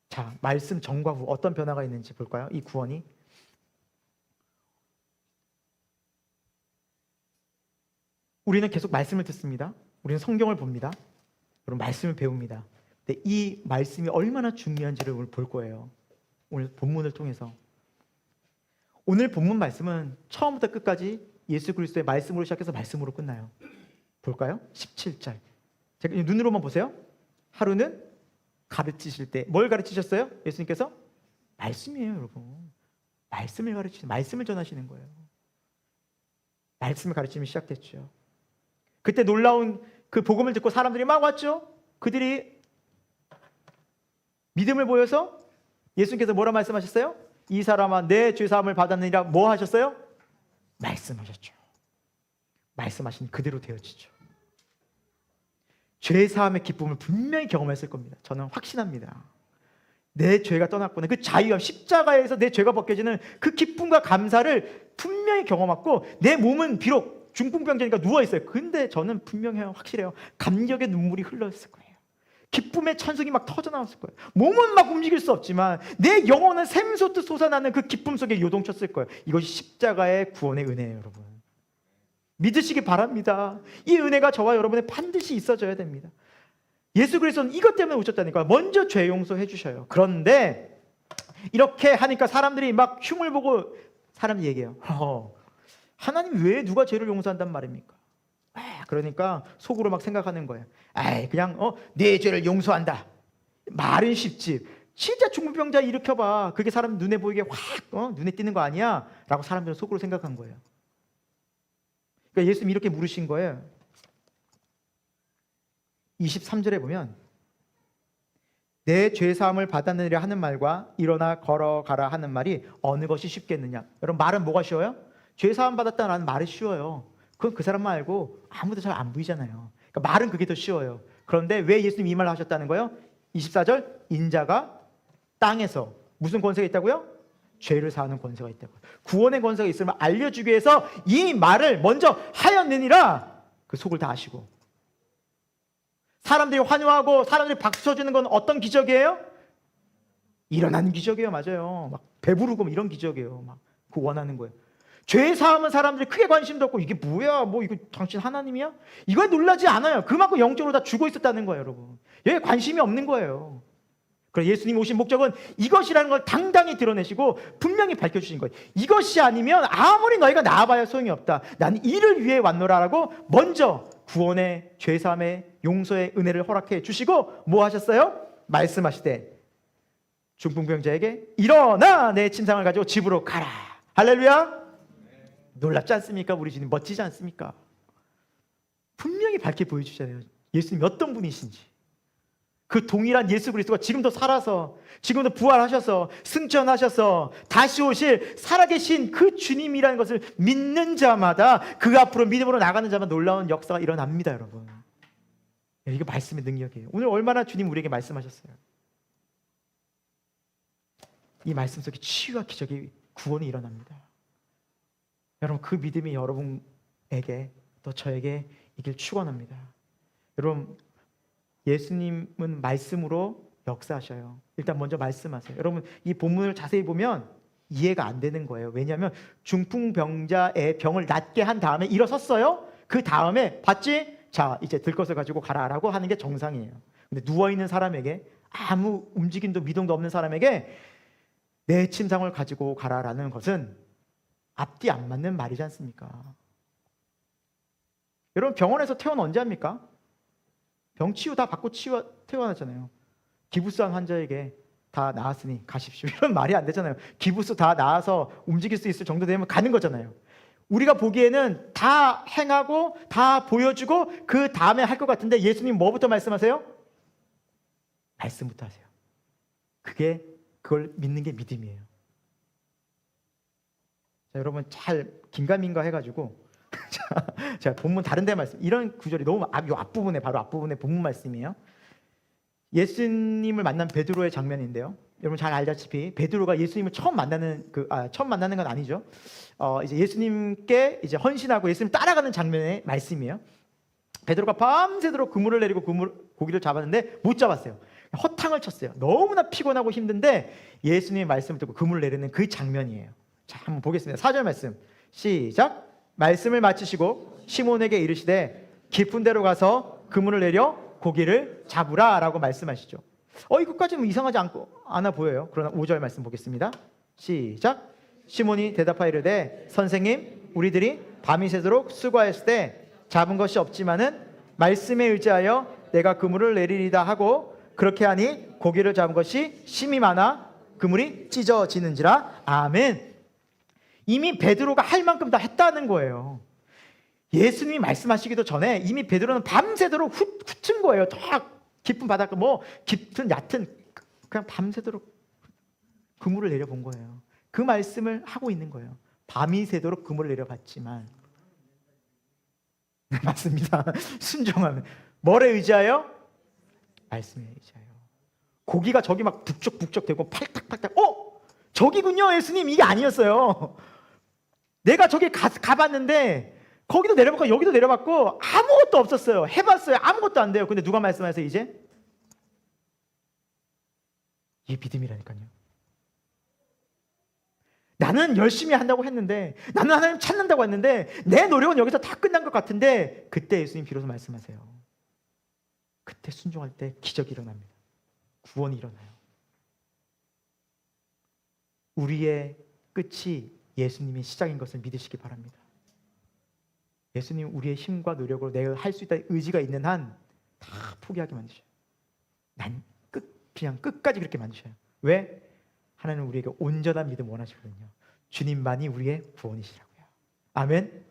자, 말씀 전과 후 어떤 변화가 있는지 볼까요? 이 구원이 우리는 계속 말씀을 듣습니다. 우리는 성경을 봅니다. 여러분, 말씀을 배웁니다. 근데 이 말씀이 얼마나 중요한지를 오늘 볼 거예요. 오늘 본문을 통해서. 오늘 본문 말씀은 처음부터 끝까지 예수 그리스도의 말씀으로 시작해서 말씀으로 끝나요. 볼까요? 17절. 제가 눈으로만 보세요. 하루는 가르치실 때 뭘 가르치셨어요? 예수님께서? 말씀이에요, 여러분. 말씀을 가르치는, 말씀을 전하시는 거예요. 말씀을 가르치면 시작됐죠. 그때 놀라운 그 복음을 듣고 사람들이 막 왔죠. 그들이 믿음을 보여서 예수님께서 뭐라 말씀하셨어요? 이 사람아 내 죄사함을 받았느니라. 뭐 하셨어요? 말씀하셨죠. 말씀하신 그대로 되어지죠. 죄사함의 기쁨을 분명히 경험했을 겁니다. 저는 확신합니다. 내 죄가 떠났구나. 그 자유함, 십자가에서 내 죄가 벗겨지는 그 기쁨과 감사를 분명히 경험했고, 내 몸은 비록 중풍병자니까 누워있어요. 근데 저는 분명해요. 확실해요. 감격의 눈물이 흘렀을 거예요. 기쁨의 찬송이 막 터져나왔을 거예요. 몸은 막 움직일 수 없지만 내 영혼은 샘솟듯 솟아나는 그 기쁨 속에 요동쳤을 거예요. 이것이 십자가의 구원의 은혜예요, 여러분. 믿으시기 바랍니다. 이 은혜가 저와 여러분의 반드시 있어져야 됩니다. 예수 그리스도는 이것 때문에 오셨다니까. 먼저 죄 용서해 주셔요. 그런데 이렇게 하니까 사람들이 막 흉을 보고 사람들이 얘기해요. 하나님 왜 누가 죄를 용서한단 말입니까? 그러니까 속으로 막 생각하는 거예요. 그냥 내 죄를 용서한다. 말은 쉽지. 진짜 중풍병자 일으켜봐. 그게 사람 눈에 보이게 확 눈에 띄는 거 아니야? 라고 사람들은 속으로 생각한 거예요. 그러니까 예수님이 이렇게 물으신 거예요. 23절에 보면 내 죄사함을 받았느니라 하는 말과 일어나 걸어가라 하는 말이 어느 것이 쉽겠느냐. 여러분, 말은 뭐가 쉬워요? 죄사함 받았다는 말이 쉬워요. 그건 그 사람만 알고 아무도 잘 안 보이잖아요. 그러니까 말은 그게 더 쉬워요. 그런데 왜 예수님 이 말을 하셨다는 거예요? 24절, 인자가 땅에서 무슨 권세가 있다고요? 죄를 사하는 권세가 있다고요. 구원의 권세가 있으면 알려주기 위해서 이 말을 먼저 하였느니라. 그 속을 다 아시고, 사람들이 환호하고 사람들이 박수 쳐주는 건 어떤 기적이에요? 일어나는 기적이에요. 맞아요. 막 배부르고 이런 기적이에요. 막 그 원하는 거예요. 죄 사함은 사람들이 크게 관심도 없고, 이게 뭐야? 뭐 이거 당신 하나님이야? 이거에 놀라지 않아요. 그만큼 영적으로 다 죽어 있었다는 거예요, 여러분. 여기에 관심이 없는 거예요. 그래서 예수님 오신 목적은 이것이라는 걸 당당히 드러내시고 분명히 밝혀주신 거예요. 이것이 아니면 아무리 너희가 나아봐야 소용이 없다. 나는 이를 위해 왔노라라고 먼저 구원의 죄사함의 용서의 은혜를 허락해 주시고 뭐 하셨어요? 말씀하시되 중풍병자에게 일어나 내 침상을 가지고 집으로 가라. 할렐루야. 놀랍지 않습니까? 우리 주님 멋지지 않습니까? 분명히 밝게 보여주잖아요. 예수님이 어떤 분이신지. 그 동일한 예수 그리스도가 지금도 살아서, 지금도 부활하셔서 승천하셔서 다시 오실 살아계신 그 주님이라는 것을 믿는 자마다 그 앞으로 믿음으로 나가는 자마다 놀라운 역사가 일어납니다, 여러분. 이게 말씀의 능력이에요. 오늘 얼마나 주님 우리에게 말씀하셨어요. 이 말씀 속에 치유와 기적이, 구원이 일어납니다. 여러분, 그 믿음이 여러분에게 또 저에게 있길 축원합니다. 여러분, 예수님은 말씀으로 역사하셔요. 일단 먼저 말씀하세요. 여러분, 이 본문을 자세히 보면 이해가 안 되는 거예요. 왜냐하면 중풍병자의 병을 낫게 한 다음에 일어섰어요. 그 다음에 봤지? 자, 이제 들 것을 가지고 가라라고 하는 게 정상이에요. 근데 누워있는 사람에게, 아무 움직임도 미동도 없는 사람에게 내 침상을 가지고 가라라는 것은 앞뒤 안 맞는 말이지 않습니까? 여러분, 병원에서 퇴원 언제 합니까? 병 치유 다 받고 퇴원하잖아요. 기부스한 환자에게 다 나았으니 가십시오, 이런 말이 안 되잖아요. 기부스 다 나아서 움직일 수 있을 정도 되면 가는 거잖아요. 우리가 보기에는 다 행하고 다 보여주고 그 다음에 할 것 같은데, 예수님 뭐부터 말씀하세요? 말씀부터 하세요. 그걸 믿는 게 믿음이에요. 자, 여러분 잘 긴가민가 해가지고 자, 본문 다른 데 말씀, 이런 구절이 너무 요 앞부분에, 바로 앞부분에 본문 말씀이에요. 예수님을 만난 베드로의 장면인데요. 여러분 잘 알다시피 베드로가 예수님을 처음 만나는 처음 만나는 건 아니죠. 이제 예수님께 이제 헌신하고 예수님 따라가는 장면의 말씀이에요. 베드로가 밤새도록 그물을 내리고 고기를 잡았는데 못 잡았어요. 허탕을 쳤어요. 너무나 피곤하고 힘든데 예수님의 말씀을 듣고 그물을 내리는 그 장면이에요. 자, 한번 보겠습니다. 4절 말씀 시작. 말씀을 마치시고 시몬에게 이르시되 깊은 데로 가서 그물을 내려 고기를 잡으라 라고 말씀하시죠. 이것까지는 이상하지 않아 보여요. 그러나 5절 말씀 보겠습니다. 시작. 시몬이 대답하이르되 선생님, 우리들이 밤이 새도록 수고하였을 때 잡은 것이 없지만은 말씀에 의지하여 내가 그물을 내리리다 하고 그렇게 하니 고기를 잡은 것이 심히 많아 그물이 찢어지는지라. 아멘. 이미 베드로가 할 만큼 다 했다는 거예요. 예수님이 말씀하시기도 전에 이미 베드로는 밤새도록 훑은 거예요. 저 깊은 바닷가, 뭐 깊은 얕은, 그냥 밤새도록 그물을 내려본 거예요. 그 말씀을 하고 있는 거예요. 밤이 새도록 그물을 내려봤지만 맞습니다. 순종하면 뭐에 의지하여? 말씀에 의지하여. 고기가 저기 막 북적북적 되고 팔딱팔딱, 저기군요 예수님, 이게 아니었어요. 내가 저기 가봤는데 거기도 내려봤고 여기도 내려봤고 아무것도 없었어요. 해봤어요. 아무것도 안 돼요. 근데 누가 말씀하세요? 이제 이게 믿음이라니까요. 나는 열심히 한다고 했는데, 나는 하나님 찾는다고 했는데 내 노력은 여기서 다 끝난 것 같은데, 그때 예수님 비로소 말씀하세요. 그때 순종할 때 기적이 일어납니다. 구원이 일어나요. 우리의 끝이 예수님이 시작인 것을 믿으시기 바랍니다. 예수님 우리의 힘과 노력으로 내가 할 수 있다 의지가 있는 한 다 포기하게 만드셔요. 그냥 끝까지 그렇게 만드셔요. 왜? 하나님은 우리에게 온전한 믿음 원하시거든요. 주님만이 우리의 구원이시라고요. 아멘.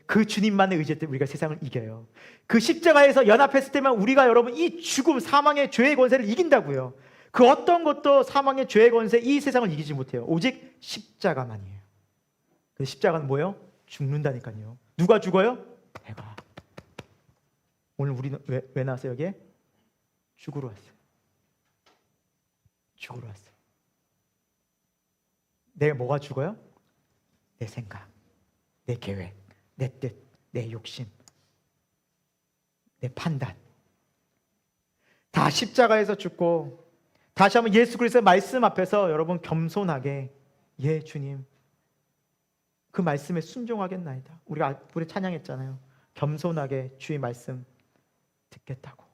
그 주님만의 의지할 때 우리가 세상을 이겨요. 그 십자가에서 연합했을 때만 우리가, 여러분, 이 죽음, 사망의 죄의 권세를 이긴다고요. 그 어떤 것도 사망의 죄의 권세, 이 세상을 이기지 못해요. 오직 십자가만이에요. 그 십자가는 뭐예요? 죽는다니까요. 누가 죽어요? 내가. 오늘 우리는 왜 나왔어요 여기에? 죽으러 왔어요. 죽으러 왔어요. 내가 뭐가 죽어요? 내 생각, 내 계획, 내 뜻, 내 욕심, 내 판단. 다 십자가에서 죽고 다시 한번 예수 그리스도의 말씀 앞에서 여러분 겸손하게, 예 주님, 그 말씀에 순종하겠나이다. 우리가 찬양했잖아요. 겸손하게 주의 말씀 듣겠다고.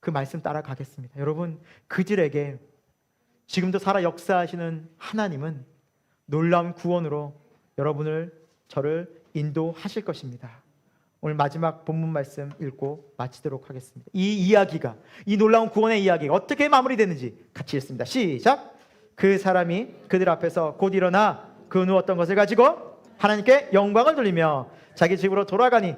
그 말씀 따라가겠습니다. 여러분, 그들에게 지금도 살아 역사하시는 하나님은 놀라운 구원으로 여러분을, 저를 인도하실 것입니다. 오늘 마지막 본문 말씀 읽고 마치도록 하겠습니다. 이 이야기가, 이 놀라운 구원의 이야기가 어떻게 마무리되는지 같이 읽습니다. 시작. 그 사람이 그들 앞에서 곧 일어나 그 누웠던 것을 가지고 하나님께 영광을 돌리며 자기 집으로 돌아가니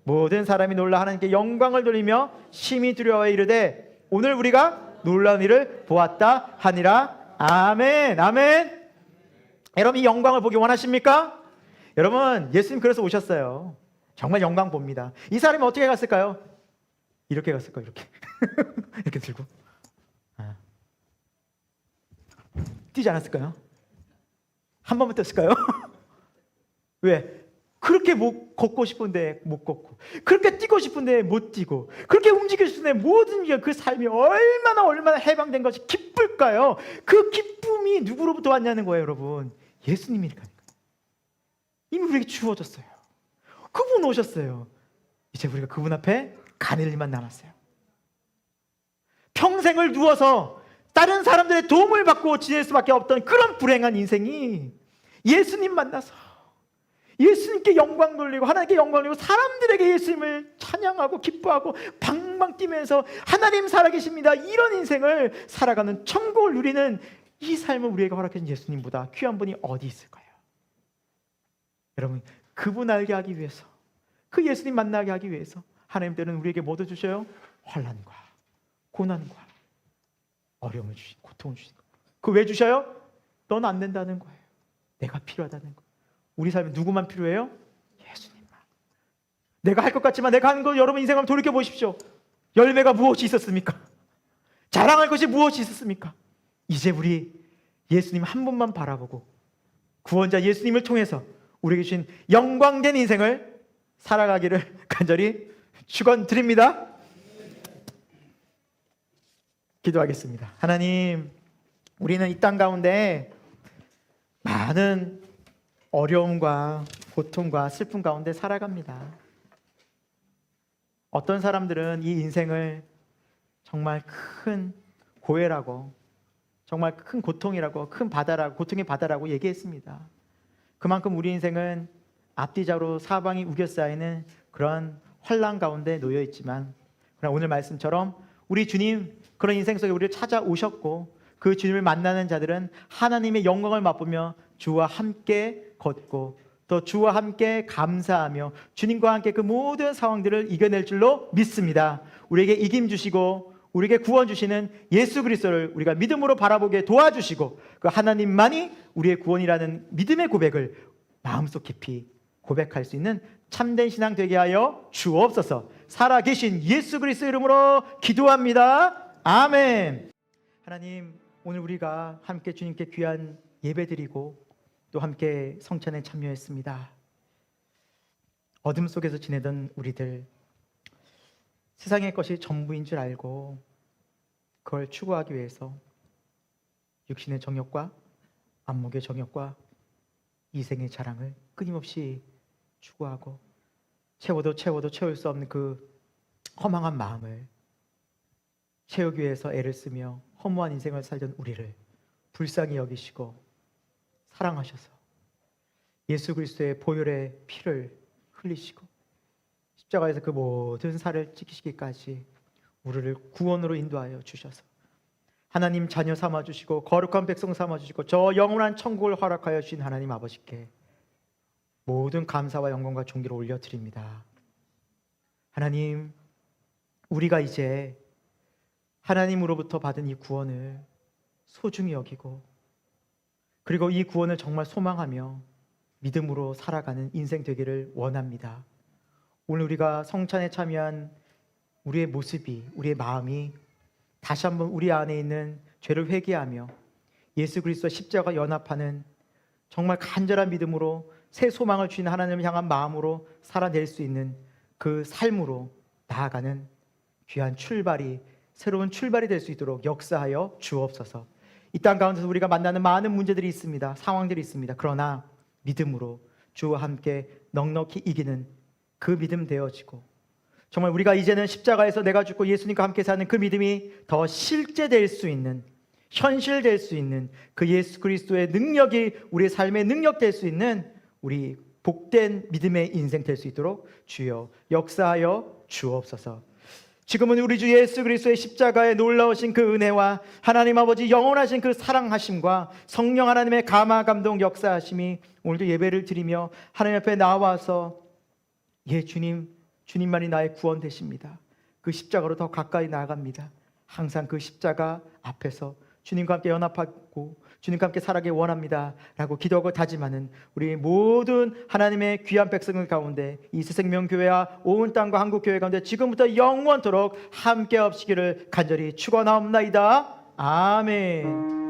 모든 사람이 놀라 하나님께 영광을 돌리며 심히 두려워해 이르되 오늘 우리가 놀라운 일을 보았다 하니라. 아멘. 아멘. 여러분, 이 영광을 보기 원하십니까? 여러분, 예수님 그래서 오셨어요. 정말 영광 봅니다. 이 사람이 어떻게 갔을까요? 이렇게 갔을 거예요. 이렇게 이렇게 들고 뛰지 않았을까요? 한 번만 뛰었을까요? 왜? 그렇게 걷고 싶은데 못 걷고, 그렇게 뛰고 싶은데 못 뛰고, 그렇게 움직이고 싶은데 못 움직여. 그 삶이 얼마나 해방된 것이 기쁠까요? 그 기쁨이 누구로부터 왔냐는 거예요, 여러분. 예수님이니까요. 이미 우리에게 주어졌어요. 그분 오셨어요. 이제 우리가 그분 앞에 가는 일만 남았어요. 평생을 누워서 다른 사람들의 도움을 받고 지낼 수밖에 없던 그런 불행한 인생이 예수님 만나서 예수님께 영광 돌리고, 하나님께 영광 돌리고, 사람들에게 예수님을 찬양하고 기뻐하고 방방 뛰면서 하나님 살아계십니다, 이런 인생을 살아가는, 천국을 누리는 이 삶을 우리에게 허락해 준 예수님보다 귀한 분이 어디 있을까요? 여러분, 그분 알게 하기 위해서, 그 예수님 만나게 하기 위해서 하나님께는 우리에게 뭐도 주셔요? 환난과 고난과 어려움을 주시고 고통을 주시고. 그 왜 주셔요? 넌 안 된다는 거예요. 내가 필요하다는 거예요. 우리 삶에 누구만 필요해요? 예수님만. 내가 할 것 같지만 내가 하는 거, 여러분 인생 한번 돌이켜 보십시오. 열매가 무엇이 있었습니까? 자랑할 것이 무엇이 있었습니까? 이제 우리 예수님 한 분만 바라보고 구원자 예수님을 통해서 우리에게 주신 영광된 인생을 살아가기를 간절히 축원드립니다. 기도하겠습니다. 하나님, 우리는 이 땅 가운데 많은 어려움과 고통과 슬픔 가운데 살아갑니다. 어떤 사람들은 이 인생을 정말 큰 고해라고, 정말 큰 고통이라고, 큰 바다라고, 고통의 바다라고 얘기했습니다. 그만큼 우리 인생은 앞뒤자로 사방이 우겨싸이는 그런 환난 가운데 놓여 있지만, 그러나 오늘 말씀처럼 우리 주님 그런 인생 속에 우리를 찾아오셨고, 그 주님을 만나는 자들은 하나님의 영광을 맛보며 주와 함께 걷고 또 주와 함께 감사하며 주님과 함께 그 모든 상황들을 이겨낼 줄로 믿습니다. 우리에게 이김 주시고 우리에게 구원 주시는 예수 그리스도를 우리가 믿음으로 바라보게 도와주시고, 그 하나님만이 우리의 구원이라는 믿음의 고백을 마음속 깊이 고백할 수 있는 참된 신앙 되게 하여 주옵소서. 살아계신 예수 그리스도 이름으로 기도합니다. 아멘. 하나님, 오늘 우리가 함께 주님께 귀한 예배드리고 또 함께 성찬에 참여했습니다. 어둠 속에서 지내던 우리들, 세상의 것이 전부인 줄 알고 그걸 추구하기 위해서 육신의 정욕과 안목의 정욕과 이생의 자랑을 끊임없이 추구하고 채워도 채울 수 없는 그 허망한 마음을 채우기 위해서 애를 쓰며 허무한 인생을 살던 우리를 불쌍히 여기시고 사랑하셔서 예수 그리스도의 보혈의 피를 흘리시고 십자가에서 그 모든 살을 찢기시기까지 우리를 구원으로 인도하여 주셔서 하나님 자녀 삼아주시고 거룩한 백성 삼아주시고 저 영원한 천국을 허락하여 주신 하나님 아버지께 모든 감사와 영광과 존귀를 올려드립니다. 하나님, 우리가 이제 하나님으로부터 받은 이 구원을 소중히 여기고, 그리고 이 구원을 정말 소망하며 믿음으로 살아가는 인생 되기를 원합니다. 오늘 우리가 성찬에 참여한 우리의 모습이, 우리의 마음이 다시 한번 우리 안에 있는 죄를 회개하며 예수 그리스도와 십자가 연합하는 정말 간절한 믿음으로 새 소망을 주신 하나님을 향한 마음으로 살아낼 수 있는 그 삶으로 나아가는 귀한 출발이, 새로운 출발이 될 수 있도록 역사하여 주옵소서. 이 땅 가운데서 우리가 만나는 많은 문제들이 있습니다. 상황들이 있습니다. 그러나 믿음으로 주와 함께 넉넉히 이기는 그 믿음 되어지고, 정말 우리가 이제는 십자가에서 내가 죽고 예수님과 함께 사는 그 믿음이 더 실제될 수 있는, 현실될 수 있는 그 예수 그리스도의 능력이 우리의 삶의 능력 될 수 있는 우리 복된 믿음의 인생 될 수 있도록 주여 역사하여 주옵소서. 지금은 우리 주 예수 그리스도의 십자가에 놀라우신 그 은혜와 하나님 아버지 영원하신 그 사랑하심과 성령 하나님의 감화 감동 역사하심이 오늘도 예배를 드리며 하나님 앞에 나와서 주님만이 나의 구원 되십니다. 그 십자가로 더 가까이 나아갑니다. 항상 그 십자가 앞에서 주님과 함께 연합하고 주님과 함께 살아가기 원합니다 라고 기도하고 다짐하는 우리 모든 하나님의 귀한 백성들 가운데 이 새생명교회와 온 땅과 한국교회 가운데 지금부터 영원토록 함께 없시기를 간절히 축원하옵나이다. 아멘.